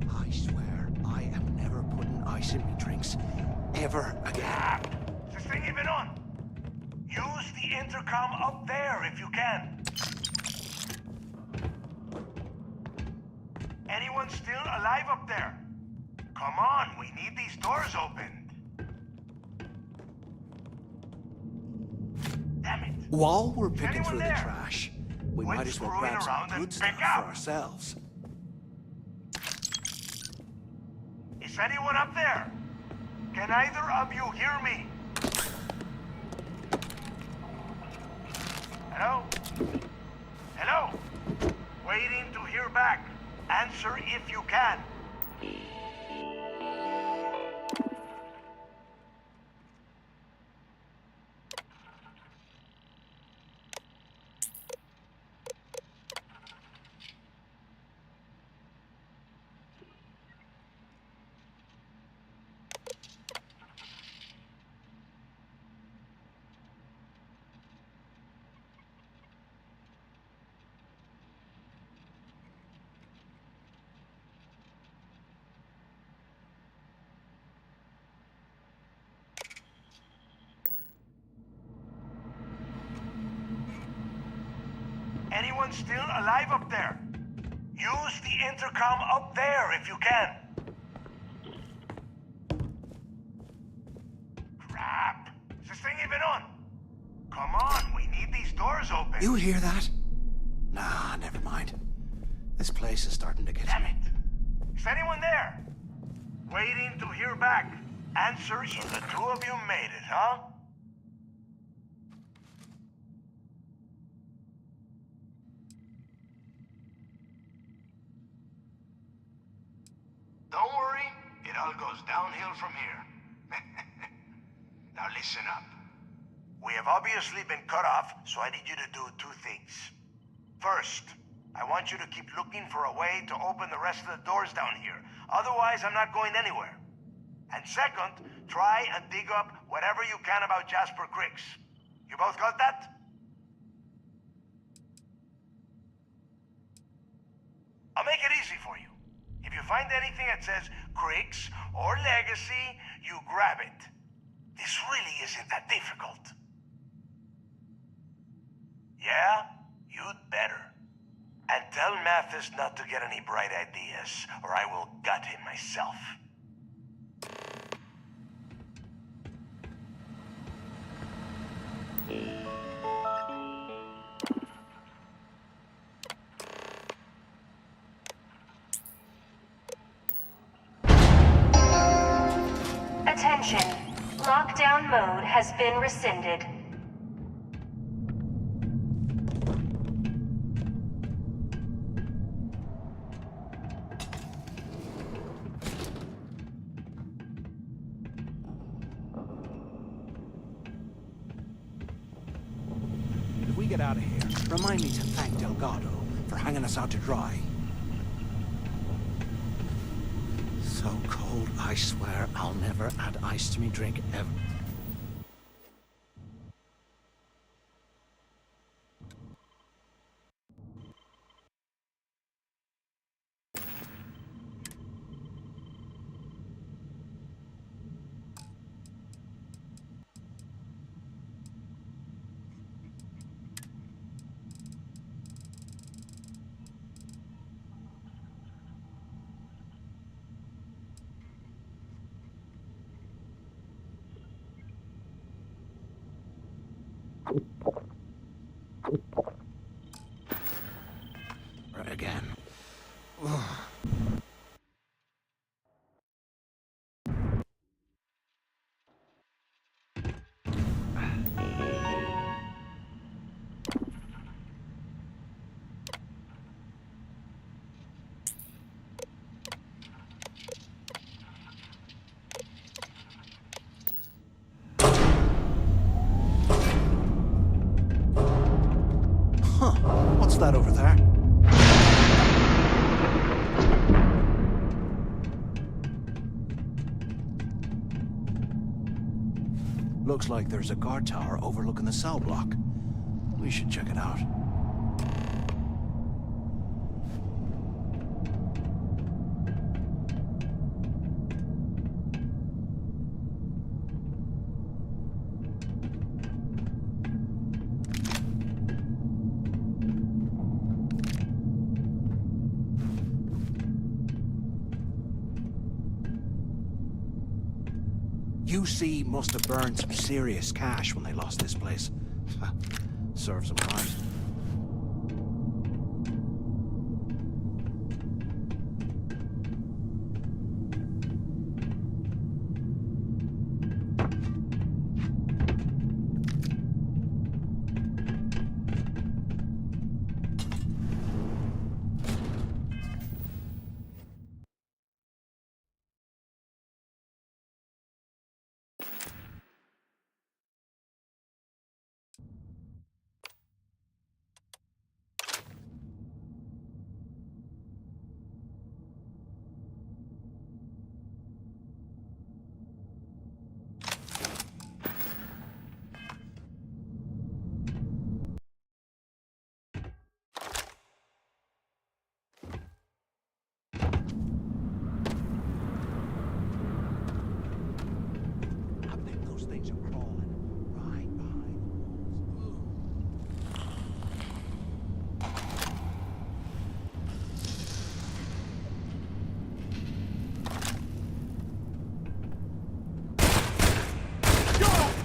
I swear, I am never putting ice in me drinks. Ever again. Is this thing even on? Use the intercom up there if you can. Anyone still alive up there? Come on, we need these doors opened. Damn it. While we're picking anyone through the there? trash, we Quit might as well screwing grab around some and good stuff pick out. for ourselves. Is anyone up there? Can either of you hear me? Hello? Hello? Waiting to hear back. Answer if you can. Anyone still alive up there? Use the intercom up there if you can. Crap. Is this thing even on? Come on, we need these doors open. You hear that? Nah, never mind. This place is starting to get Damn me. it. Is anyone there? Waiting to hear back. Answer if the two of you made it, huh? Don't worry, it all goes downhill from here. Now listen up. We have obviously been cut off, so I need you to do two things. First, I want you to keep looking for a way to open the rest of the doors down here. Otherwise, I'm not going anywhere. And second, try and dig up whatever you can about Jasper Cricks. You both got that? I'll make it easy for you. If you find anything that says Cricks or Legacy, you grab it. This really isn't that difficult. Yeah? You'd better. And tell Mathis not to get any bright ideas, or I will gut him myself. Attention. Lockdown mode has been rescinded. If we get out of here, remind me to thank Delgado for hanging us out to dry. So cold, I swear I'll never add ice to me drink ever. Right again. What's that over there? Looks like there's a guard tower overlooking the cell block. We should check it out. UC must have burned some serious cash when they lost this place. Serves them right.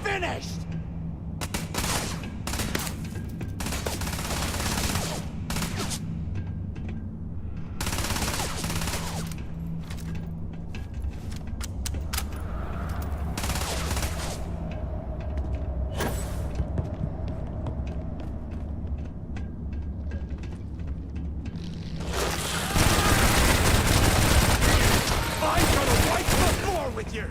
Finished! I'm gonna wipe the floor with you!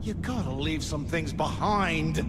You gotta leave some things behind.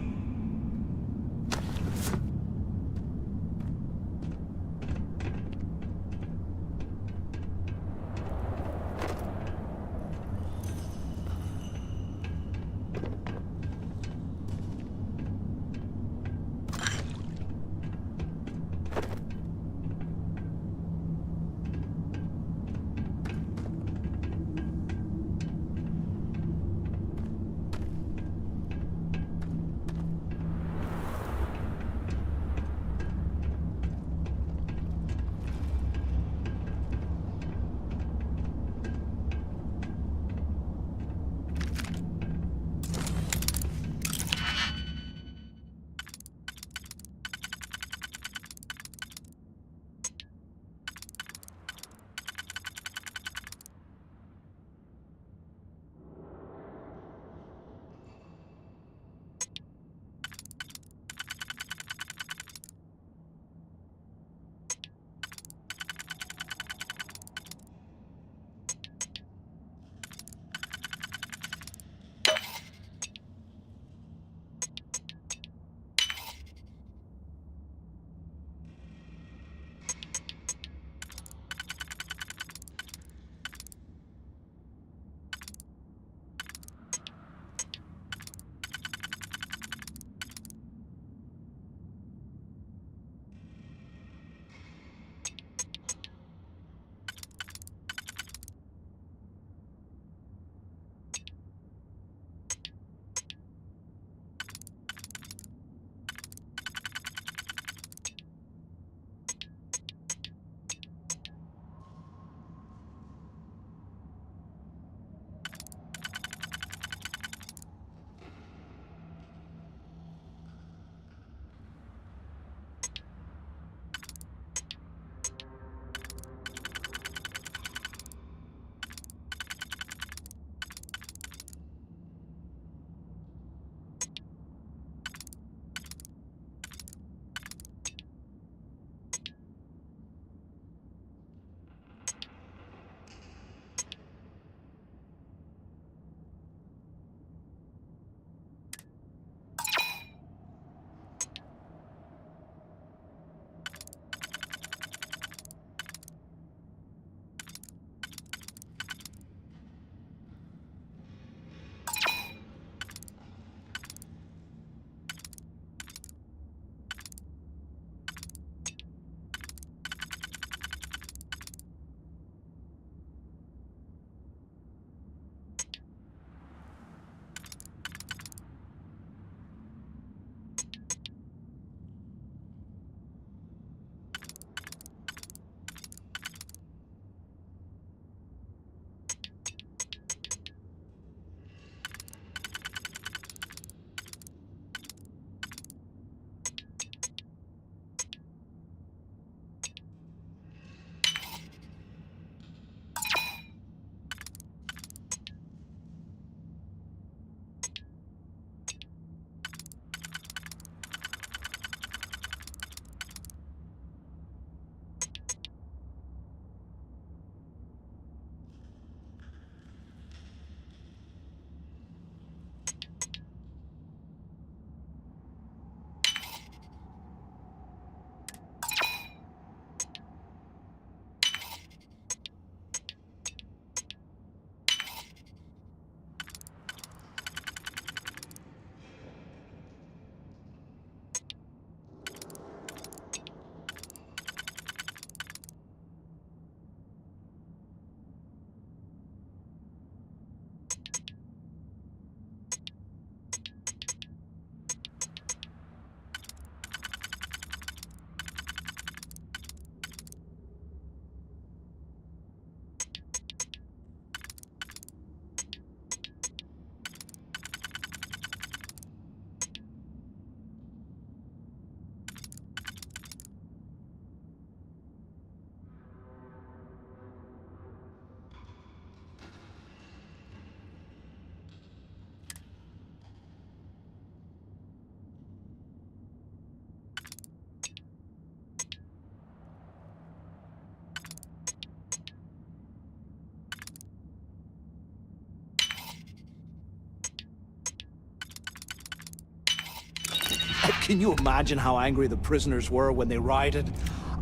Can you imagine how angry the prisoners were when they rioted?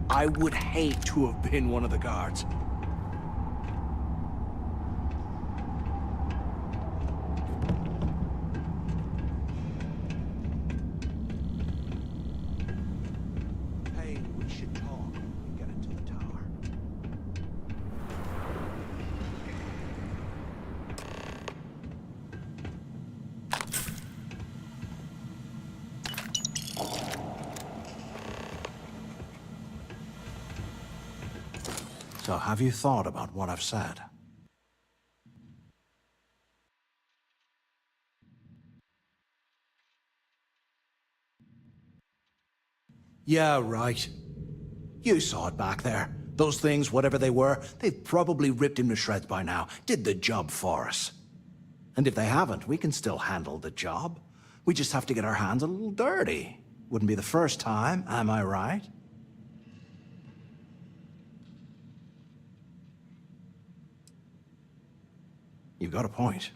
I would hate to have been one of the guards. Hey, we should talk when we get into the tower. So, have you thought about what I've said? Yeah, right. You saw it back there. Those things, whatever they were, they've probably ripped him to shreds by now. Did the job for us. And if they haven't, we can still handle the job. We just have to get our hands a little dirty. Wouldn't be the first time, am I right? You've got a point.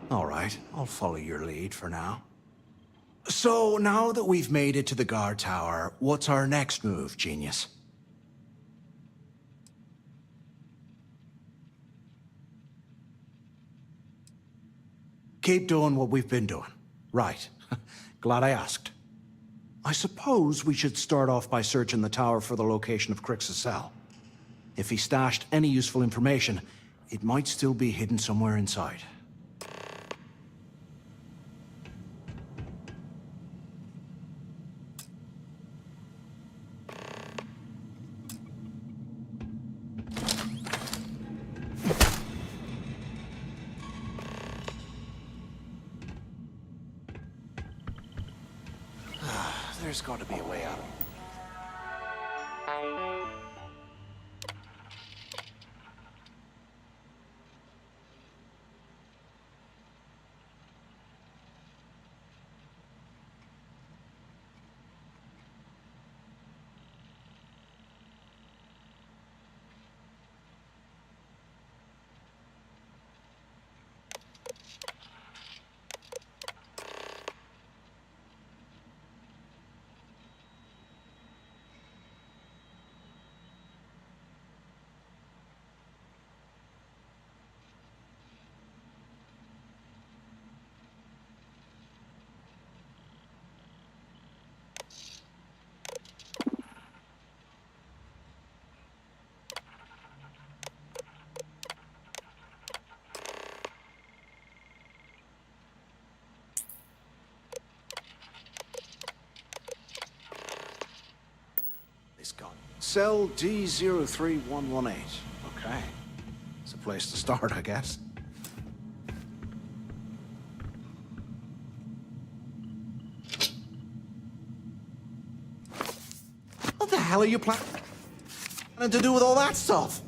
All right, I'll follow your lead for now. So, now that we've made it to the guard tower, what's our next move, genius? Keep doing what we've been doing. Right. Glad I asked. I suppose we should start off by searching the tower for the location of Crix's cell. If he stashed any useful information, it might still be hidden somewhere inside. There's got to be a way out. Cell D03118. Okay. It's a place to start, I guess. What the hell are you planning to do with all that stuff?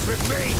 With me!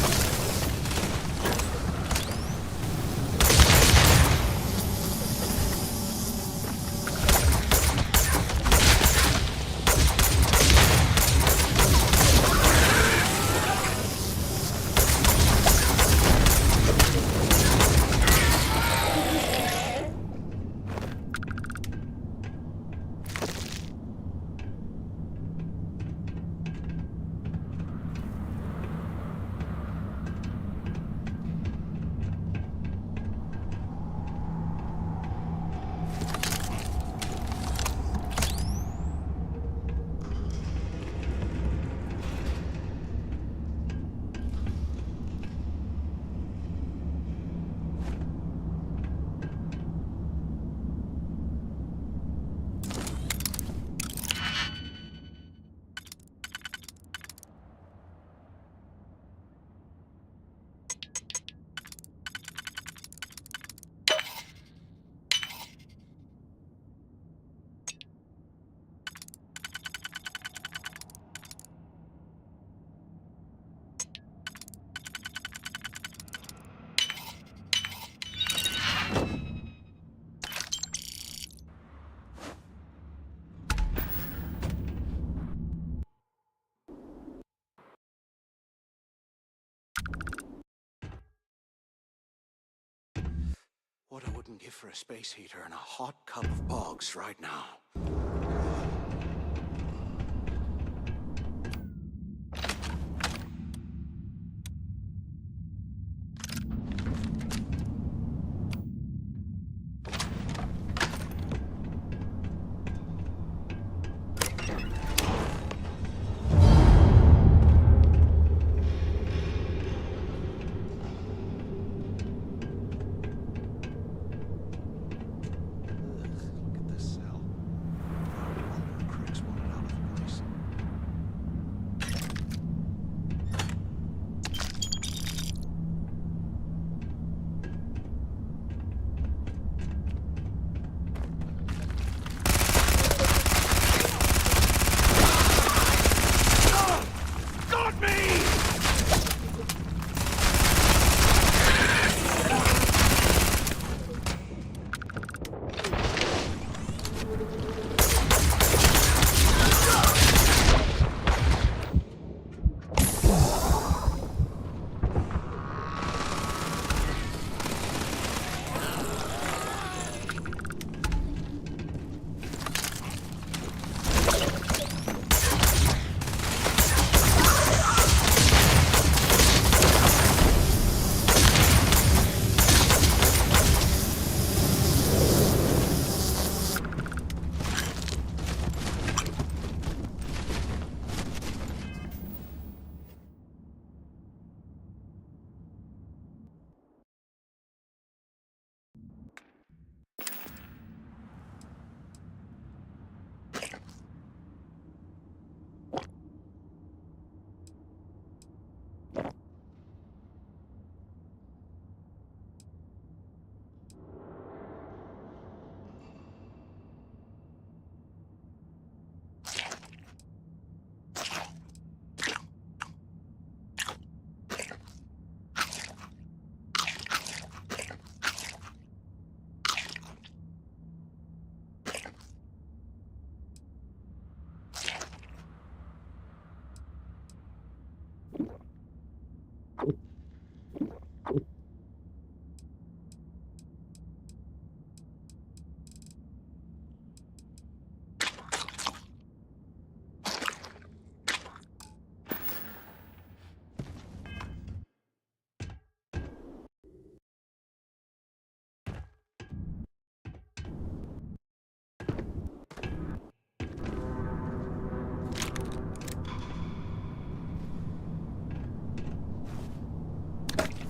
What I wouldn't give for a space heater and a hot cup of bogs right now.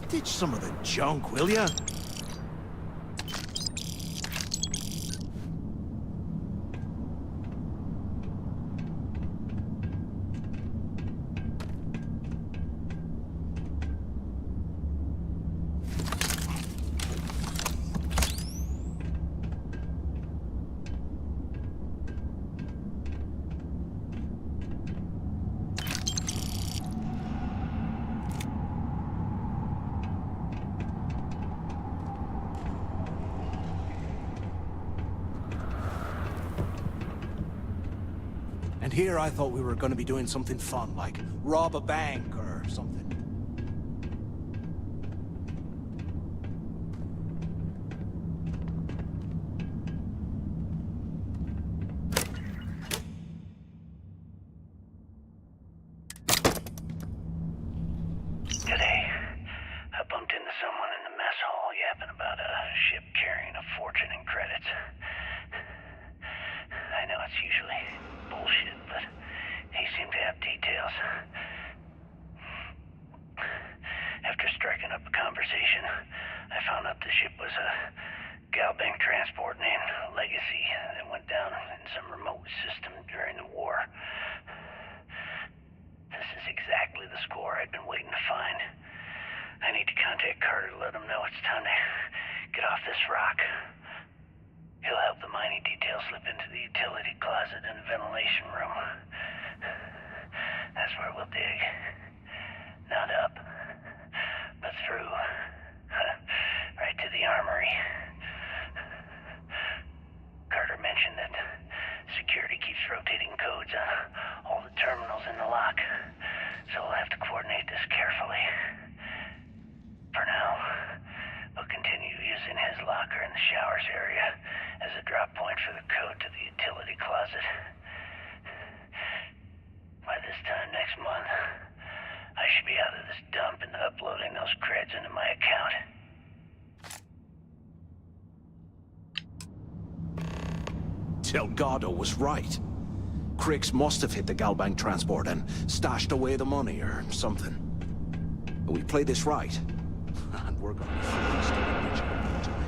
Ditch some of the junk, will ya? And here I thought we were going to be doing something fun, like rob a bank or something. Today, I bumped into someone in the mess hall yapping about a ship carrying a fortune in credits. I know it's usually bullshit, but he seemed to have details. After striking up a conversation, I found out the ship was a Galbank transport named Legacy that went down in some remote system during the war. This is exactly the score I'd been waiting to find. I need to contact Carter to let him know it's time to get off this rock. He'll help the mining detail slip into the utility closet in the ventilation room. That's where we'll dig. Not up, but through. Right to the armory. Carter mentioned that security keeps rotating codes on all the terminals in the lock, so we'll have to coordinate this carefully. For now, we'll continue using his locker. Delgado was right. Cricks must have hit the Galbank transport and stashed away the money or something. We play this right, and we're gonna be feast on rich all the time.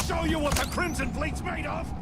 Show you what the Crimson Fleet's made of!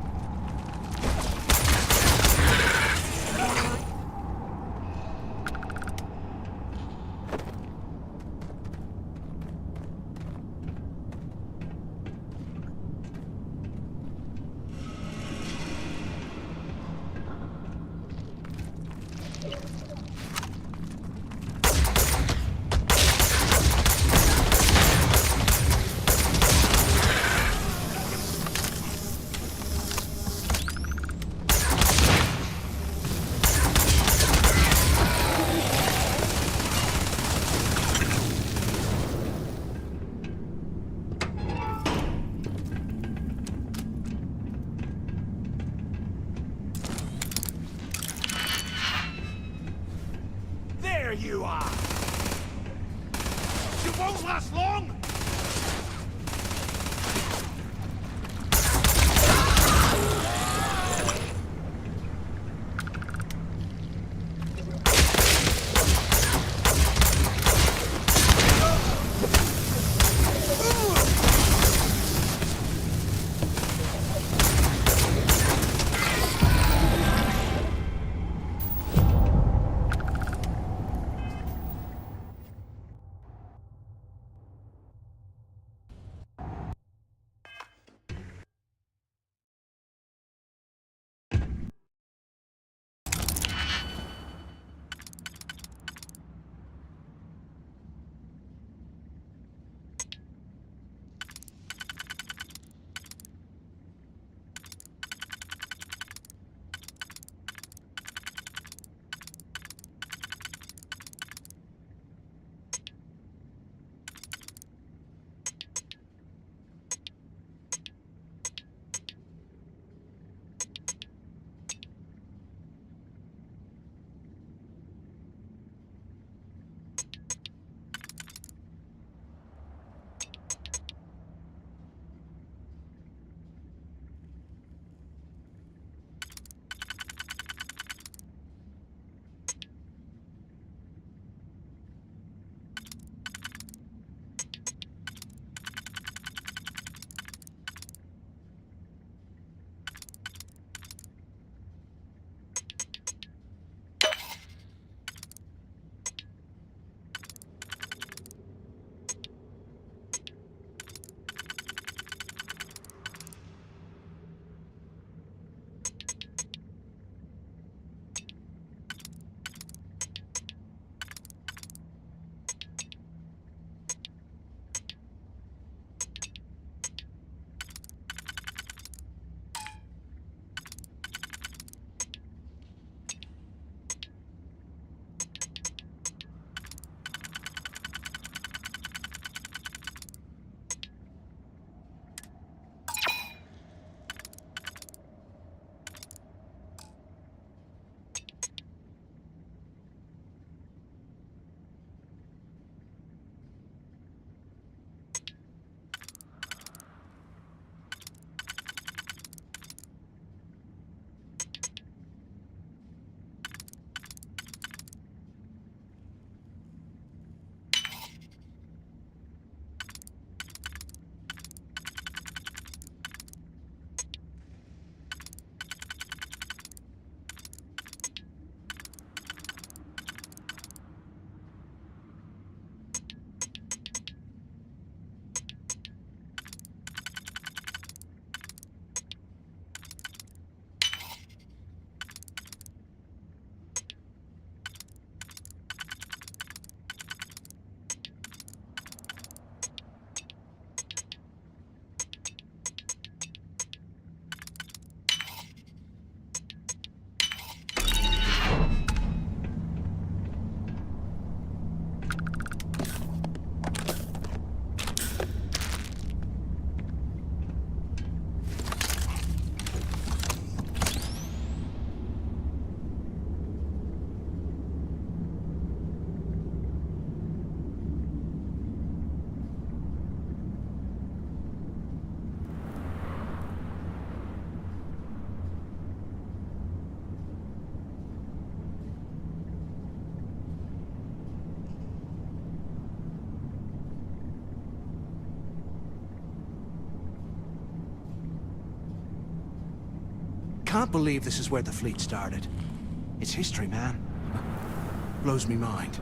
You are! You won't last long! can't believe this is where the fleet started. It's history, man. Blows me mind.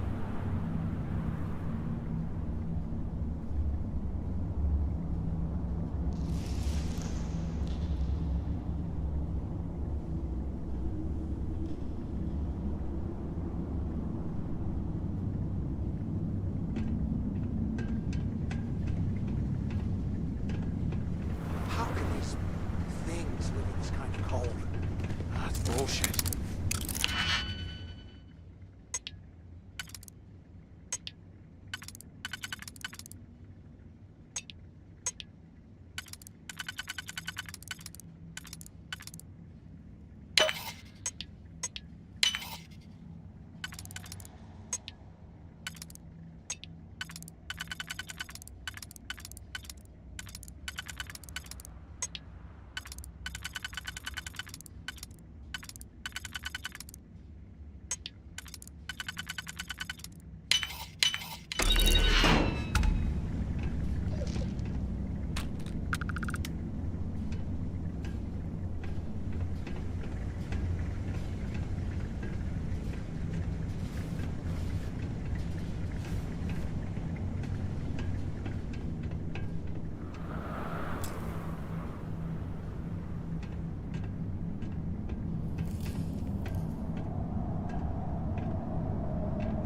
How can these things live in this kind of cold? That's bullshit.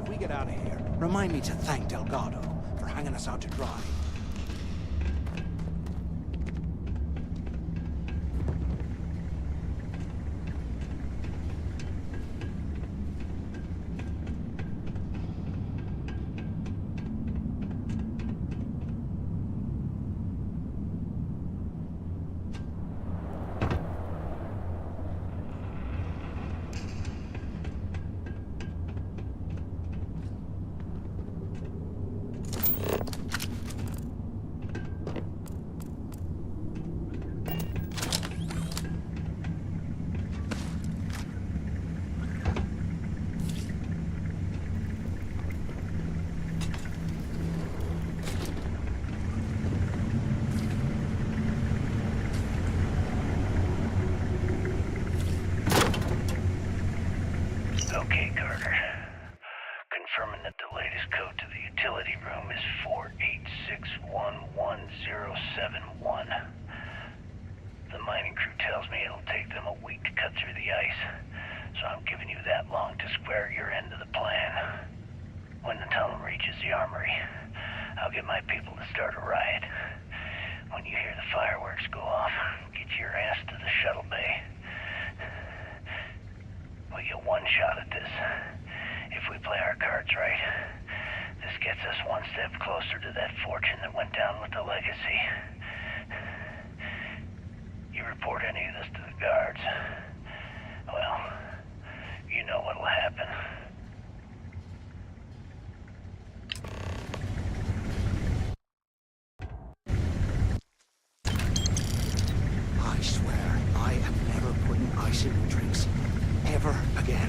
If we get out of here, remind me to thank Delgado for hanging us out to dry. Okay, Carter. Confirming that the latest code to the utility room is 48611071. The mining crew tells me it'll take them a week to cut through the ice, so I'm giving you that long to square your end of the plan. When the tunnel reaches the armory, I'll get my people to start a riot. When you hear the fireworks go off, get your ass to the shuttle bay. We get one shot at this. If we play our cards right, this gets us one step closer to that fortune that went down with the legacy. You report any of this to the guards, well, you know what'll happen. I swear, I am never putting ice in my drinks. Ever again.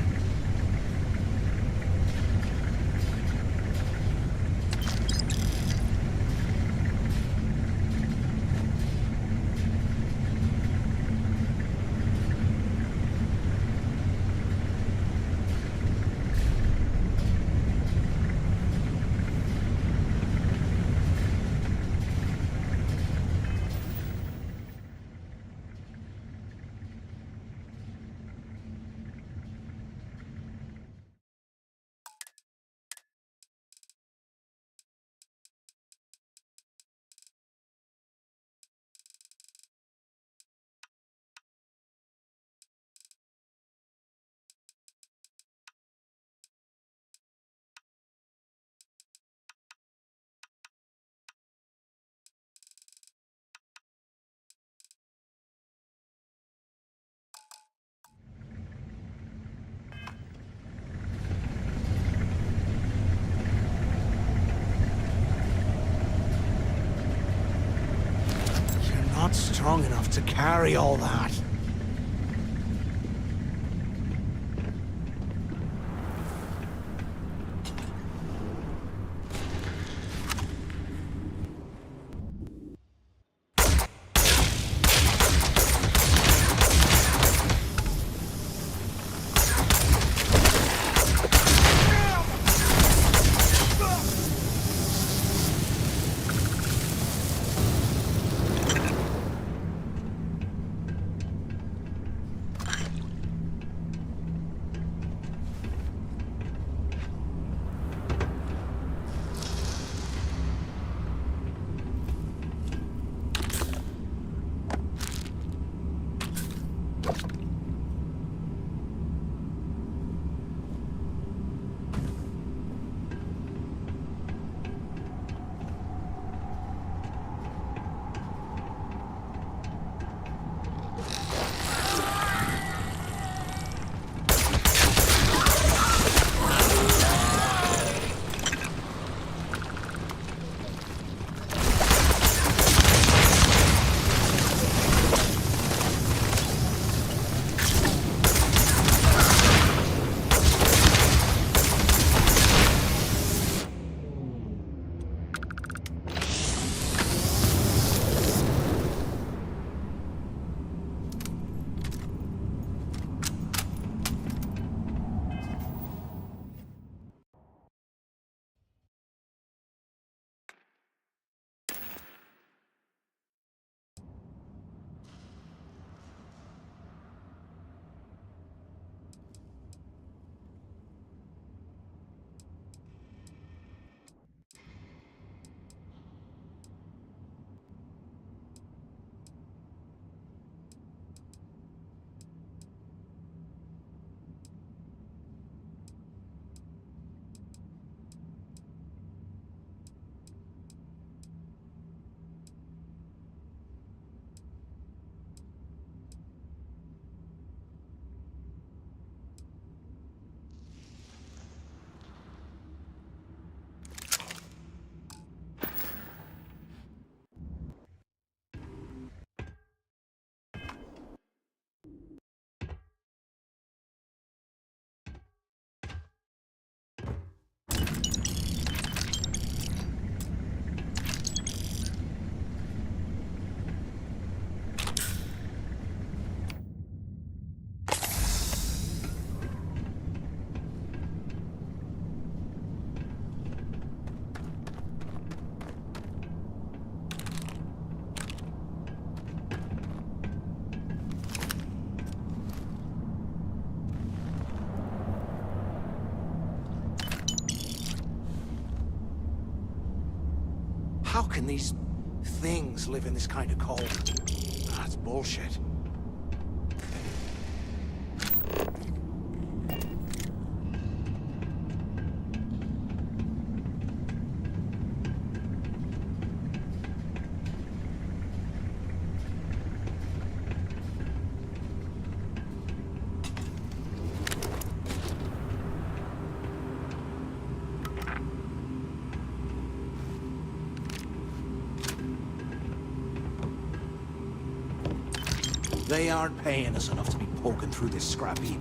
Not strong enough to carry all that. How can these things live in this kind of cold? That's bullshit. They aren't paying us enough to be poking through this scrap heap.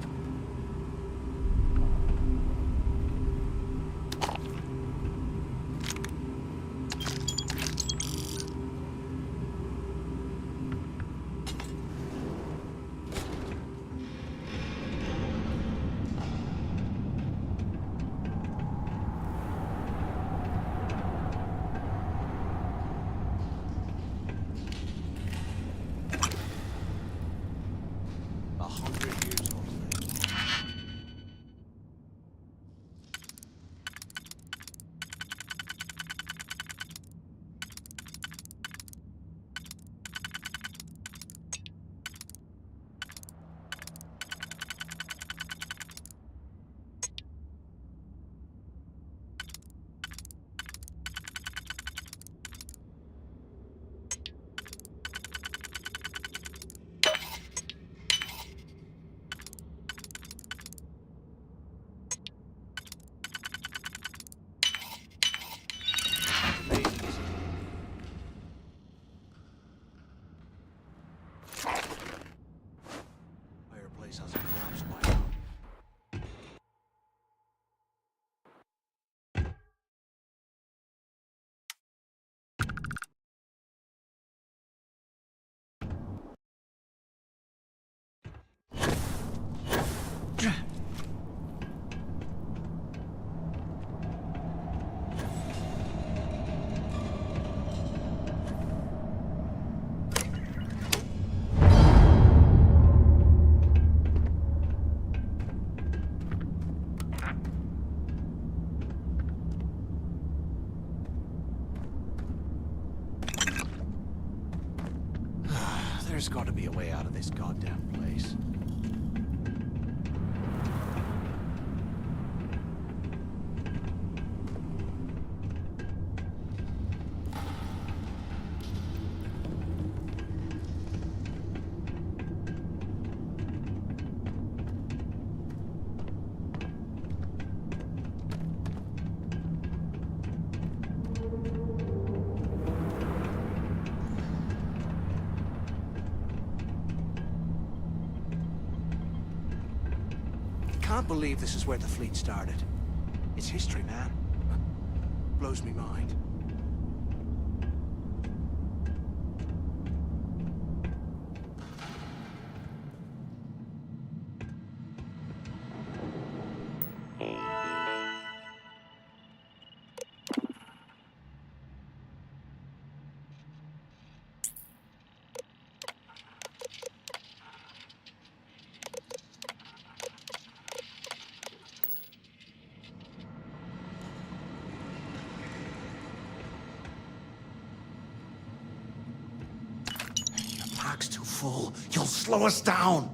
Fireplace hasn't collapsed by now. gotta be a way out of this goddamn place. Can't believe this is where the fleet started. It's history, man. Blows me mind. Pack's too full. You'll slow us down.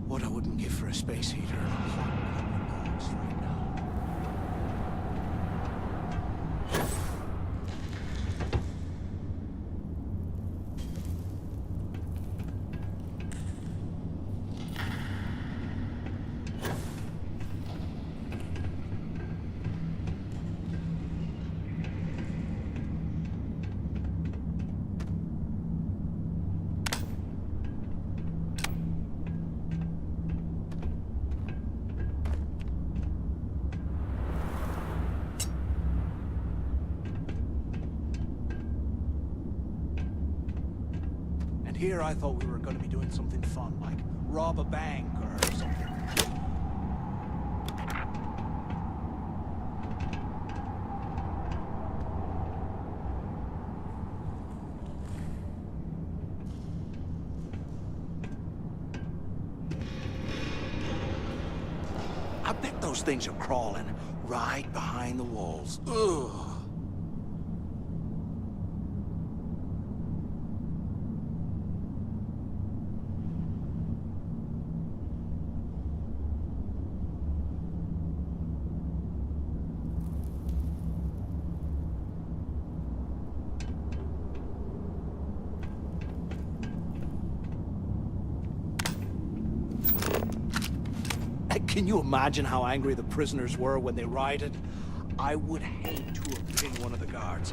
What I wouldn't give for a space heater and a hot cup of box right now. Here I thought we were going to be doing something fun, like rob a bank or something. I bet those things are crawling right behind the walls. Ugh. Can you imagine how angry the prisoners were when they rioted? I would hate to have been one of the guards.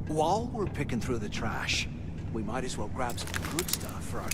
While we're picking through the trash, we might as well grab some good stuff for our...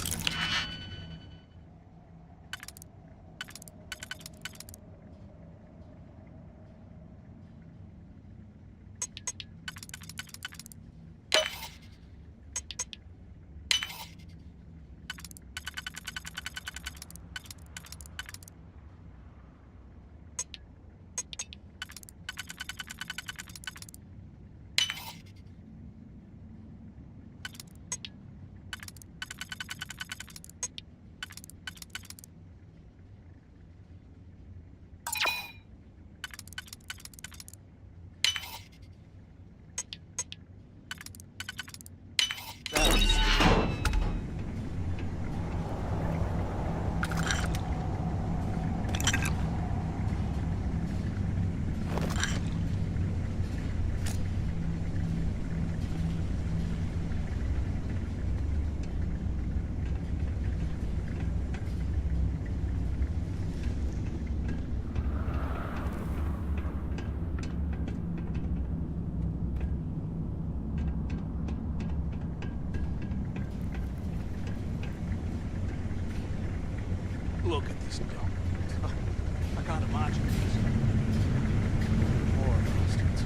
still. I can't imagine this. Poor bastards.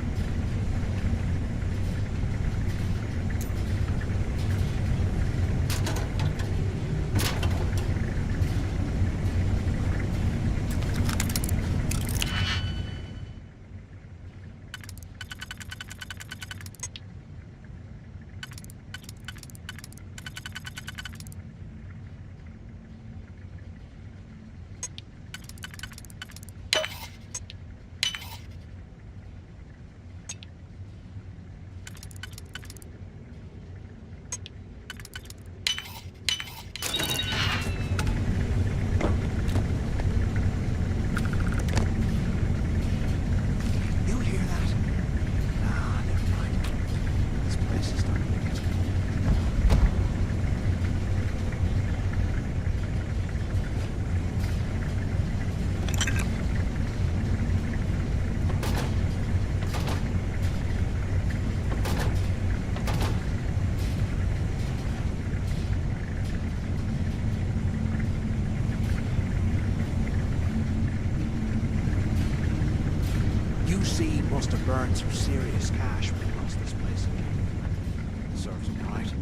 UC must have burned some serious cash when he lost this place. Serves him right.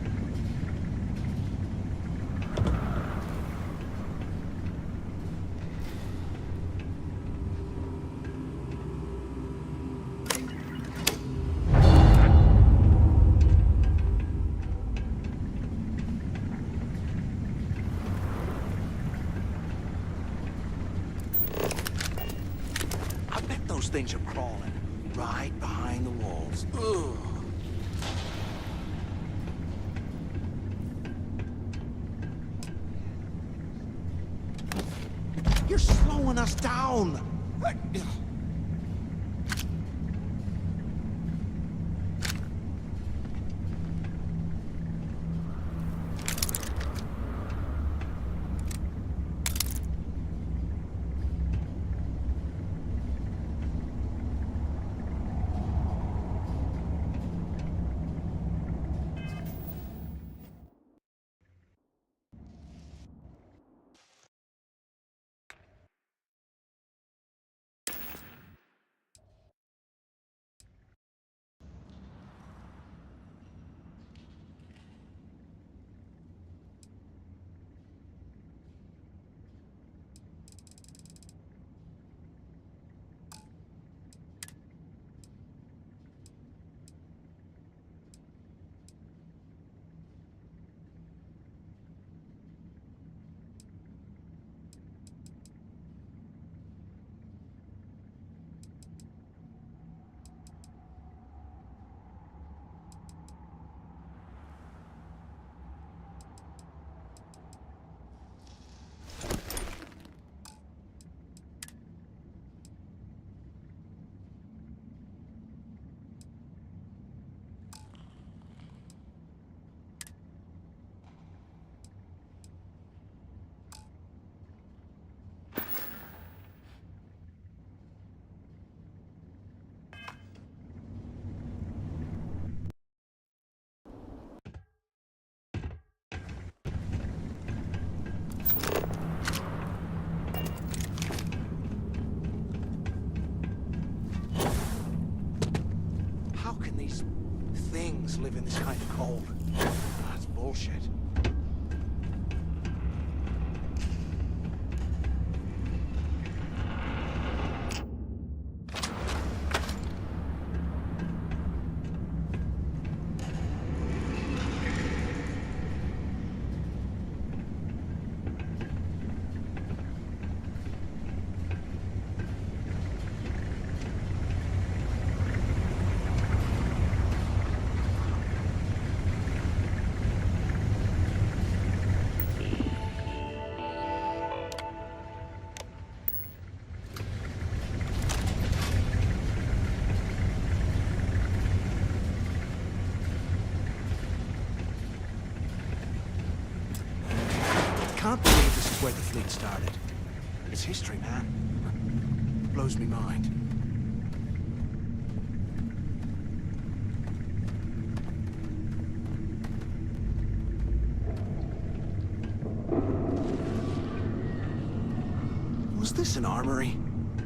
Those things are crawling right behind the walls. Ugh. You're slowing us down. How can these things live in this kind of cold? That's bullshit. Can't believe this is where the fleet started. It's history, man. Blows me mind. this an armory?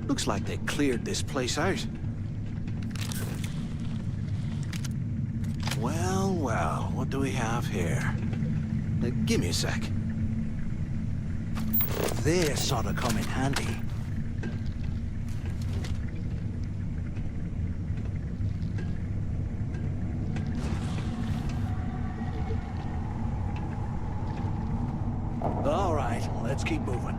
Looks like they cleared this place out. Well, well, what do we have here? Give me a sec. This ought to come in handy. All right, let's keep moving.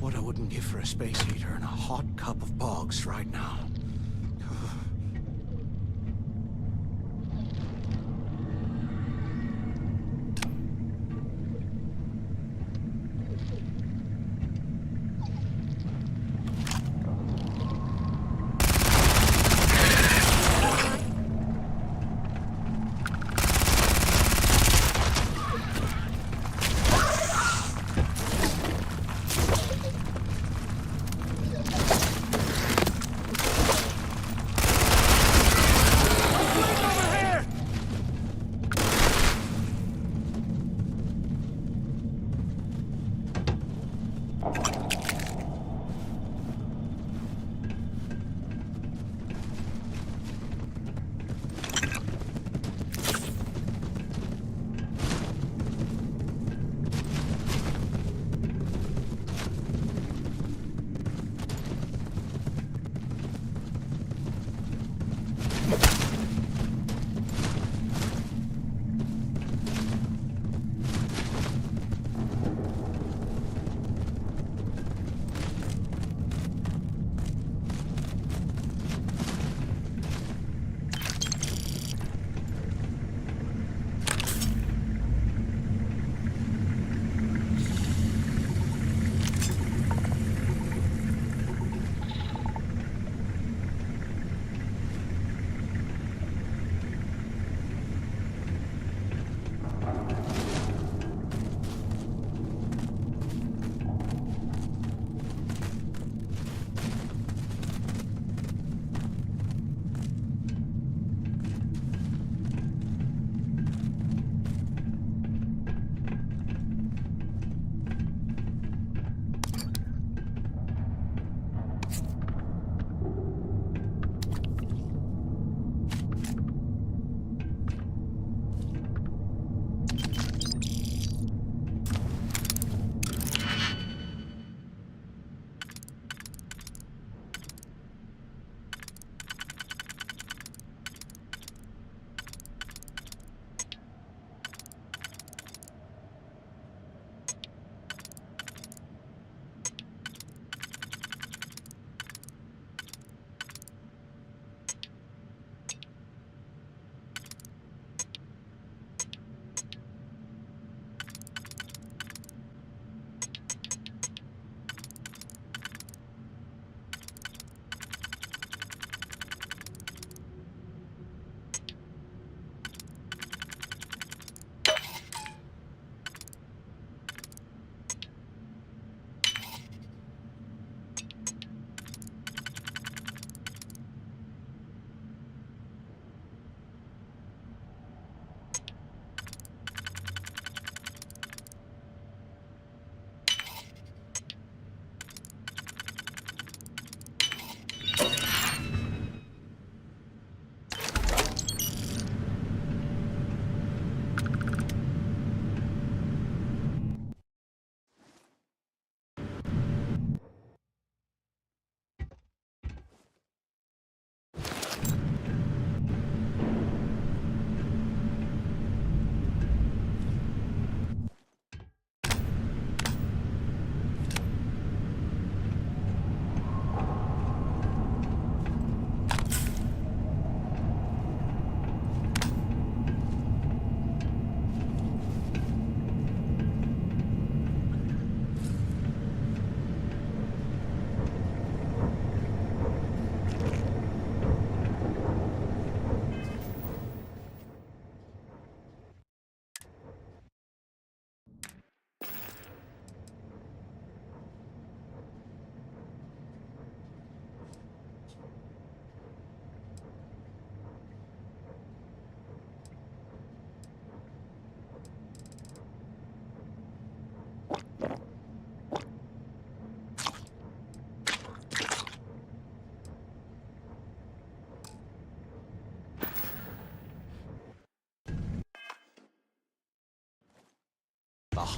What I wouldn't give for a space heater and a hot cup of bogs right now.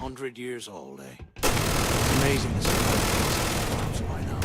100 years old, eh? It's amazing to see how things have by now.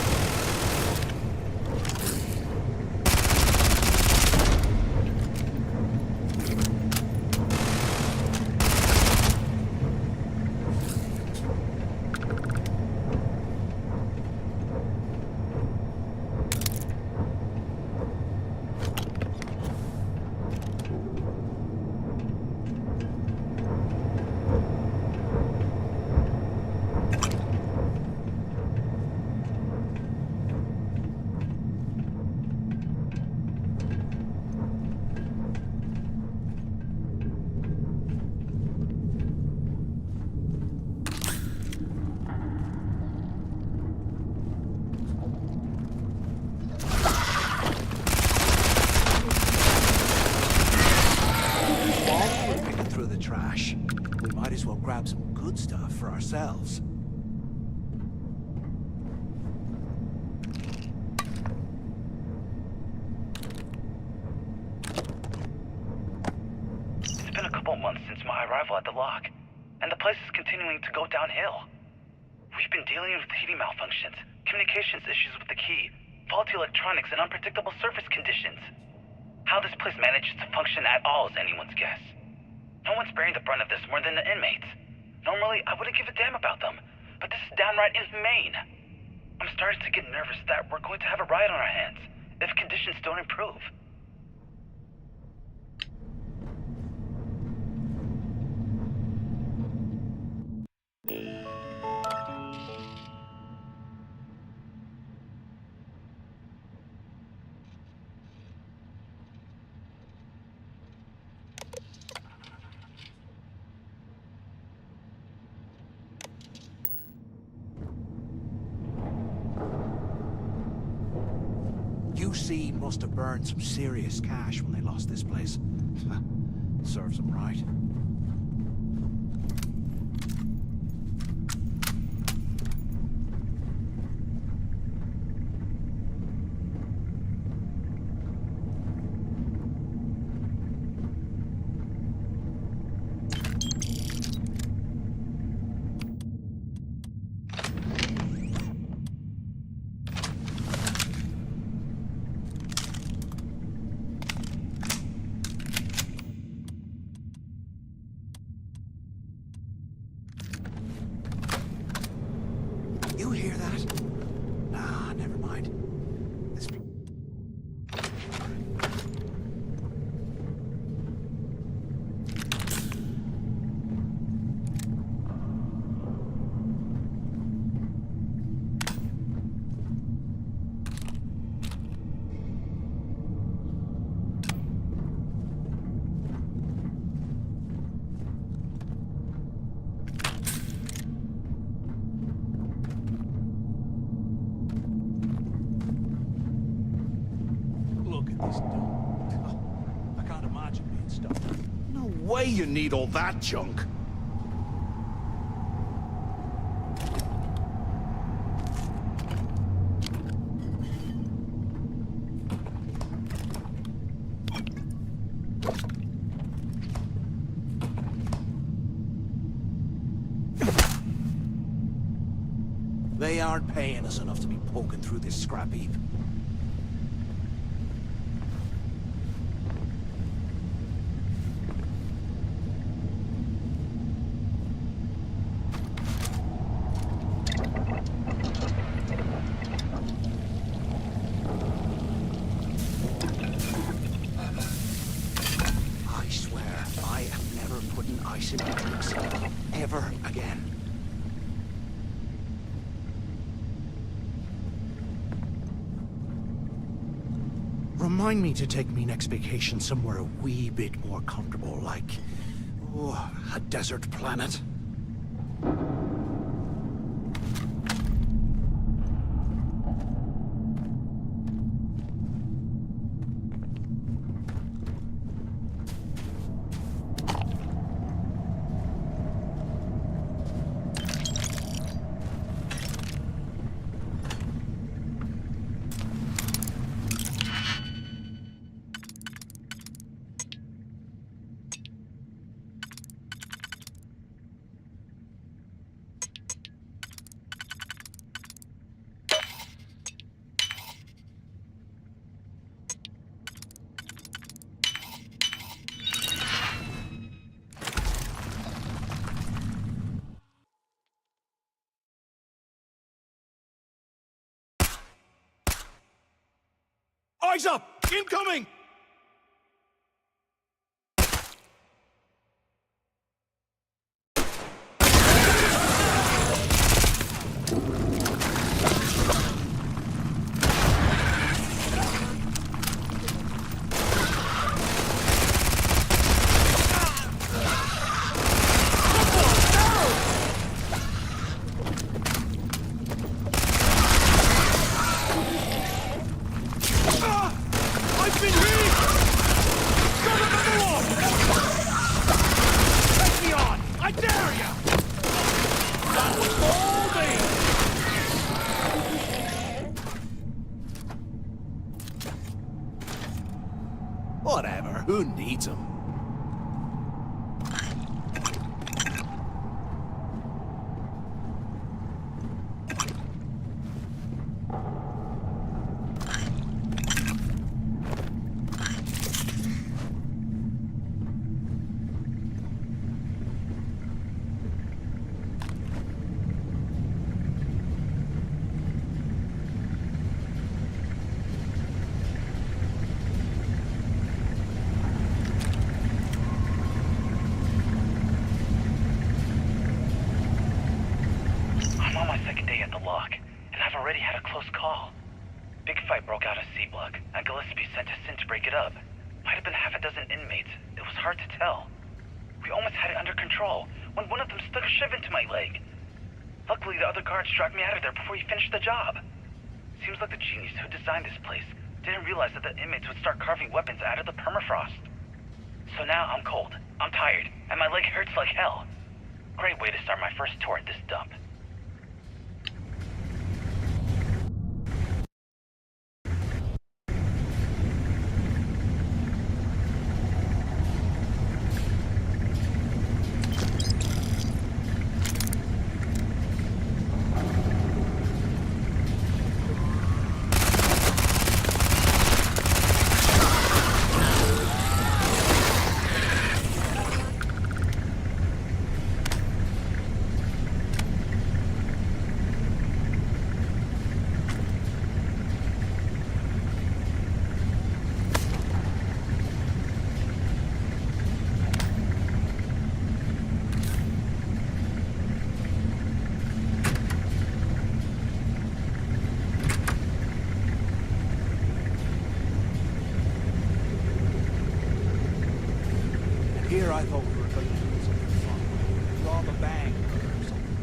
Trash. We might as well grab some good stuff for ourselves. It's been a couple months since my arrival at the lock, and the place is continuing to go downhill. We've been dealing with heating malfunctions, communications issues with the key, faulty electronics, and unpredictable surface conditions. How this place manages to function at all is anyone's guess. No one's bearing the brunt of this more than the inmates. Normally, I wouldn't give a damn about them, but this is downright inhumane. I'm starting to get nervous that we're going to have a riot on our hands if conditions don't improve. UC must have burned some serious cash when they lost this place. Serves them right. You hear that? Nah, never mind. This... I can't imagine being stuck. No way you need all that junk. They aren't paying us enough to be poking through this scrap heap. I swear, I am never putting ice in my drinks ever again. Remind me to take me next vacation somewhere a wee bit more comfortable, like a desert planet. Eyes up! Incoming! I've been hit! Son of a one! Take me on! I dare you! That was all me! Whatever, who needs them? I'm on my second day at the lock, and I've already had a close call. Big fight broke out at C-Block, and Gillespie sent us in to break it up. Might have been half a dozen inmates. It was hard to tell. We almost had it under control when one of them stuck a shiv into my leg. Luckily, the other guards dragged me out of there before he finished the job. Seems like the genius who designed this place didn't realize that the inmates would start carving weapons out of the permafrost. So now I'm cold, I'm tired, and my leg hurts like hell. Great way to start my first tour at this dump. Here I thought we were going to do something fun. Rob a bank or something.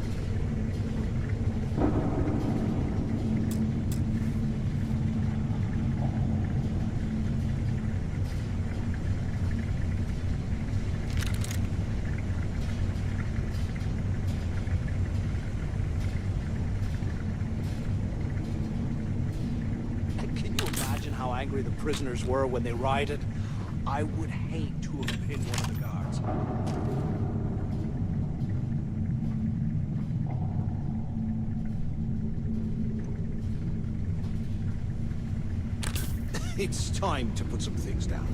Can you imagine how angry the prisoners were when they rioted? I would hate to have been one of the guards. It's time to put some things down.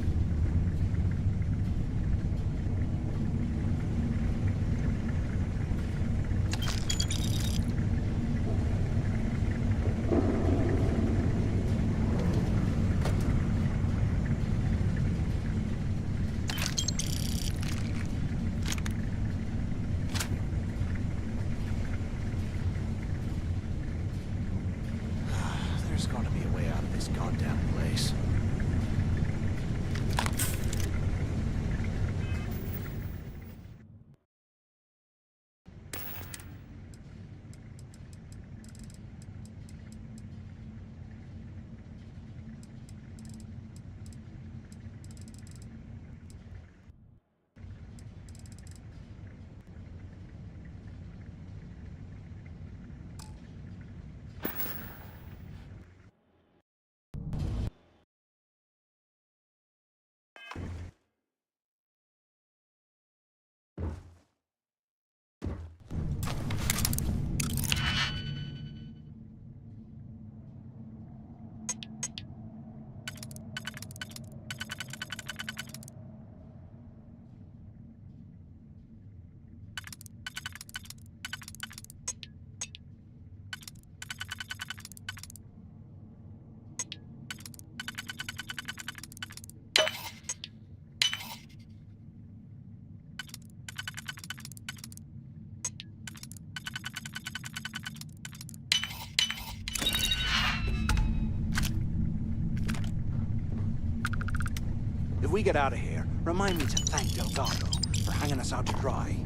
if we get out of here, remind me to thank Delgado for hanging us out to dry.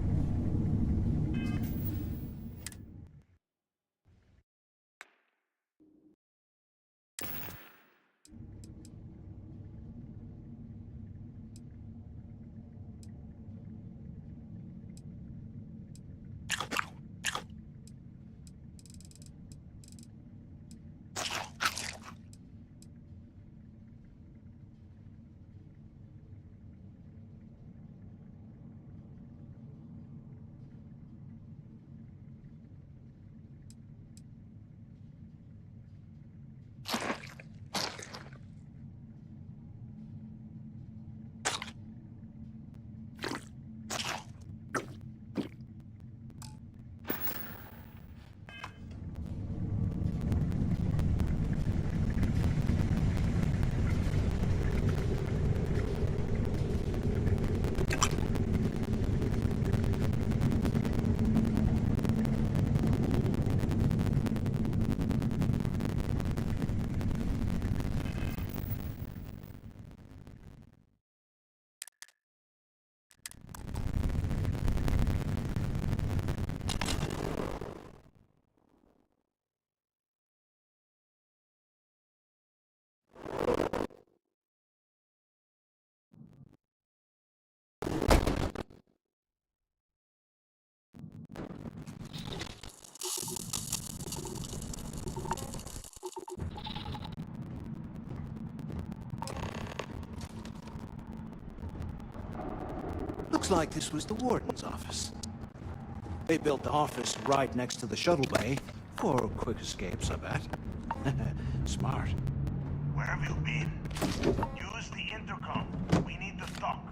Looks like this was the warden's office. They built the office right next to the shuttle bay for quick escapes, I bet. Smart. Where have you been? Use the intercom. We need to talk.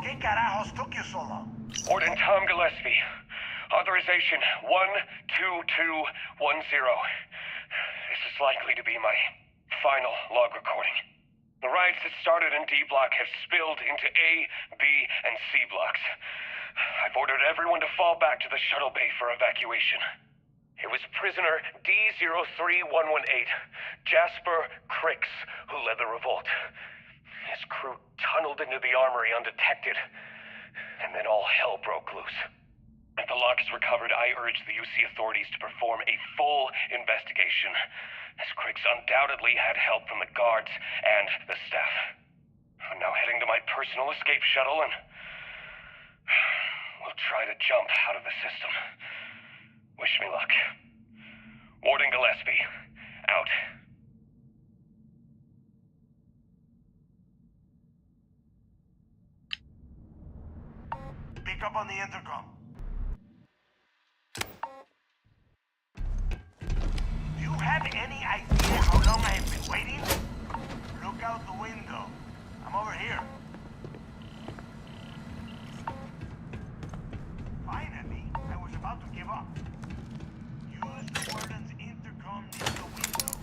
¿Qué carajos took you so long? Warden Tom Gillespie. Authorization 12210. This is likely to be my final log recording. The riots that started in D Block have spilled into A, B, and C blocks. I've ordered everyone to fall back to the shuttle bay for evacuation. It was prisoner D03118, Jasper Crix, who led the revolt. His crew tunneled into the armory undetected, and then all hell broke loose. If the lock is recovered, I urge the UC authorities to perform a full investigation, as Crix undoubtedly had help from the guards and the staff. I'm now heading to my personal escape shuttle and we'll try to jump out of the system. Wish me luck. Warden Gillespie, out. Pick up on the intercom. Do you have any idea how long I have been waiting? Look out the window. I'm over here. Finally, I was about to give up. Use the warden's intercom near the window.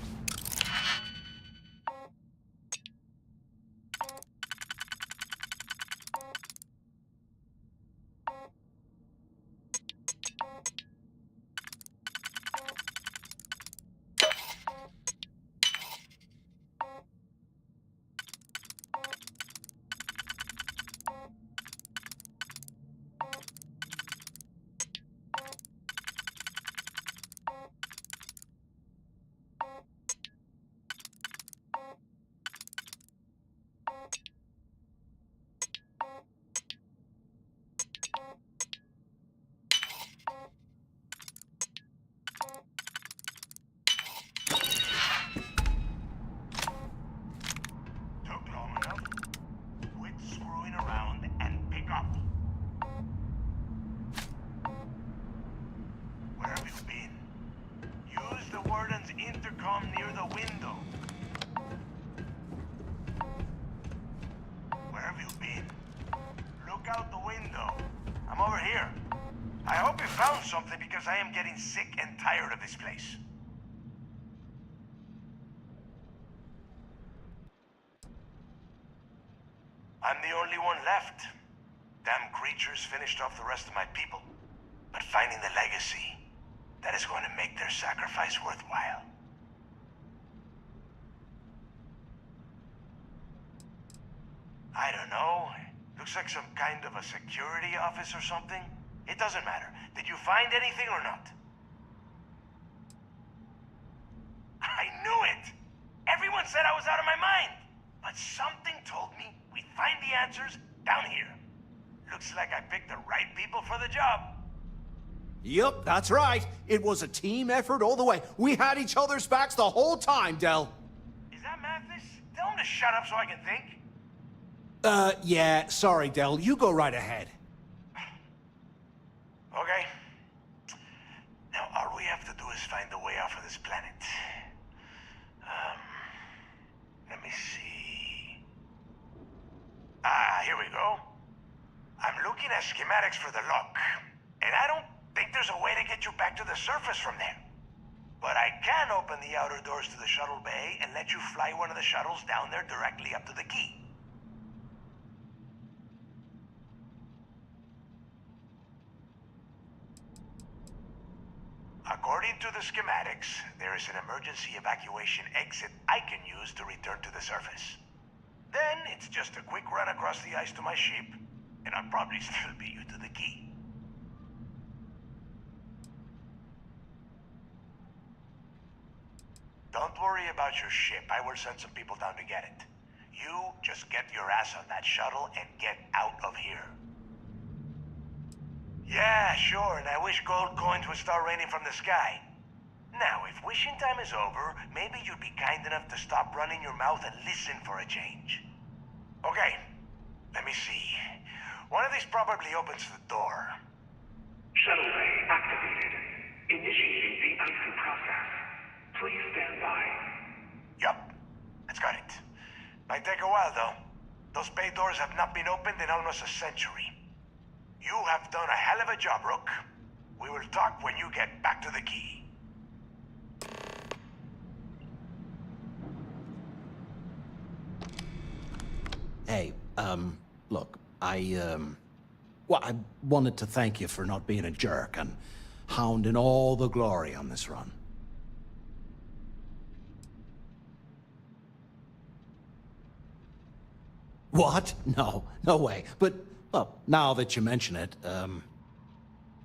Something because I am getting sick and tired of this place. I'm the only one left. Damn creatures finished off the rest of my people. But finding the legacy, that is going to make their sacrifice worthwhile. I don't know. Looks like some kind of a security office or something. It doesn't matter. Did you find anything or not? I knew it! Everyone said I was out of my mind! But something told me we'd find the answers down here. Looks like I picked the right people for the job. Yup, that's right. It was a team effort all the way. We had each other's backs the whole time, Del. Is that Mathis? Tell him to shut up so I can think. Yeah, sorry, Del. You go right ahead. Okay. Now, all we have to do is find a way off of this planet. Let me see. Here we go. I'm looking at schematics for the lock, and I don't think there's a way to get you back to the surface from there. But I can open the outer doors to the shuttle bay and let you fly one of the shuttles down there directly up to the key. According to the schematics, there is an emergency evacuation exit I can use to return to the surface. Then it's just a quick run across the ice to my ship, and I'll probably still beat you to the key. Don't worry about your ship. I will send some people down to get it. You just get your ass on that shuttle and get out of here. Yeah, sure, and I wish gold coins would start raining from the sky. Now, if wishing time is over, maybe you'd be kind enough to stop running your mouth and listen for a change. Okay, let me see. One of these probably opens the door. Shuttle bay activated. Initiating the icing process. Please stand by. Yup, that's got it. Might take a while, though. Those bay doors have not been opened in almost a century. You have done a hell of a job, Rook. We will talk when you get back to the key. Hey, look, well, I wanted to thank you for not being a jerk and hounding all the glory on this run. What? No, no way. But, well, now that you mention it,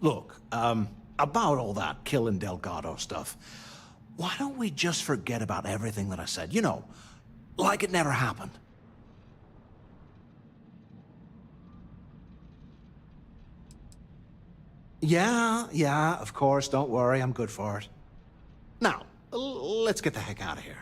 look, about all that killing Delgado stuff, why don't we just forget about everything that I said? You know, like it never happened. Yeah, of course, don't worry, I'm good for it. Now, let's get the heck out of here.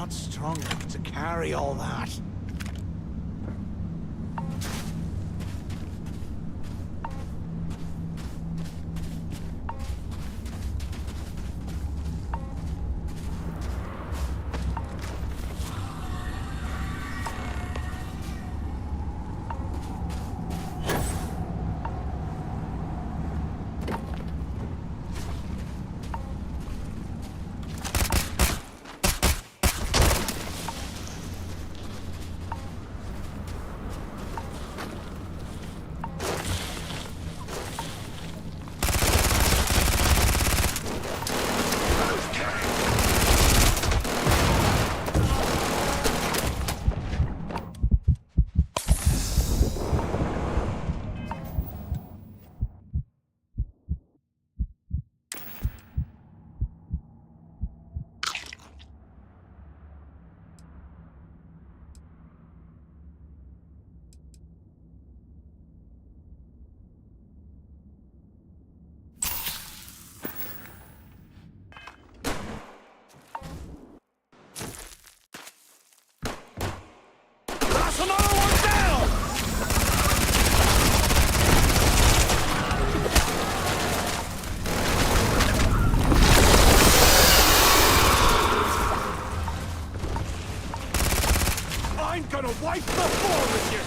Strong enough to carry all that. That's another one down! I'm gonna wipe the floor with you!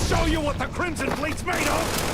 Show you what the Crimson Fleet's made of!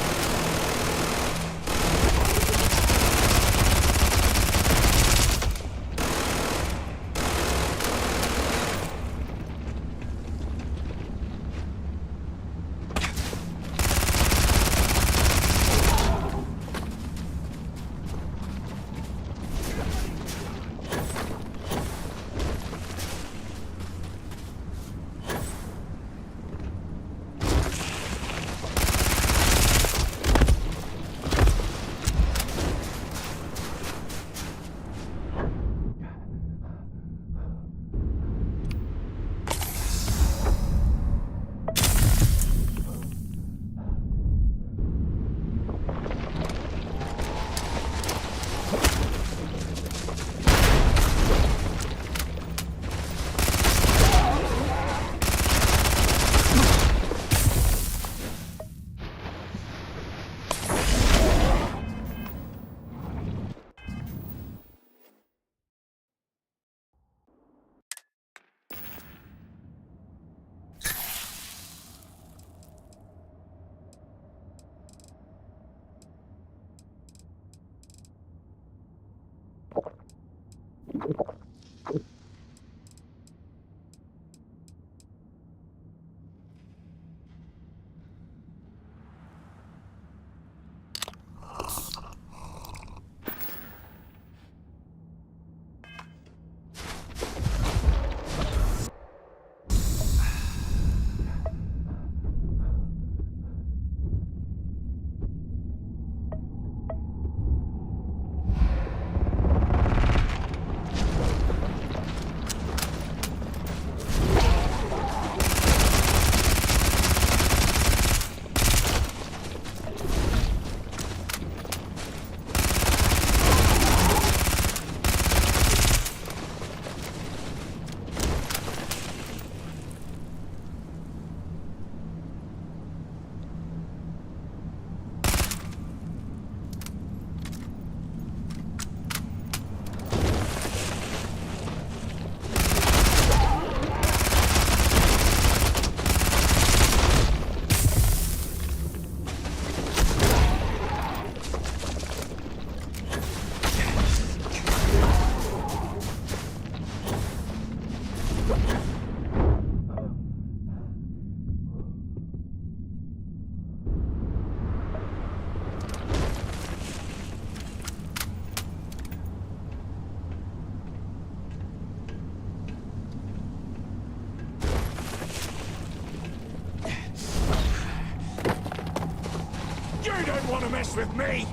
mess with me!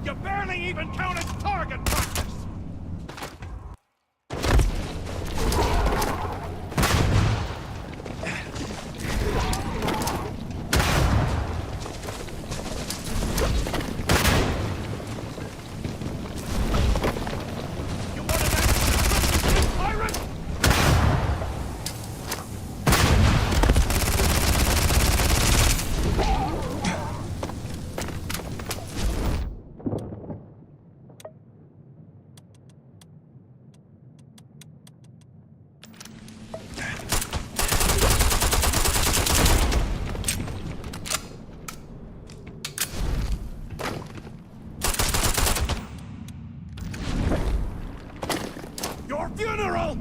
You barely even count as target practice! Your funeral!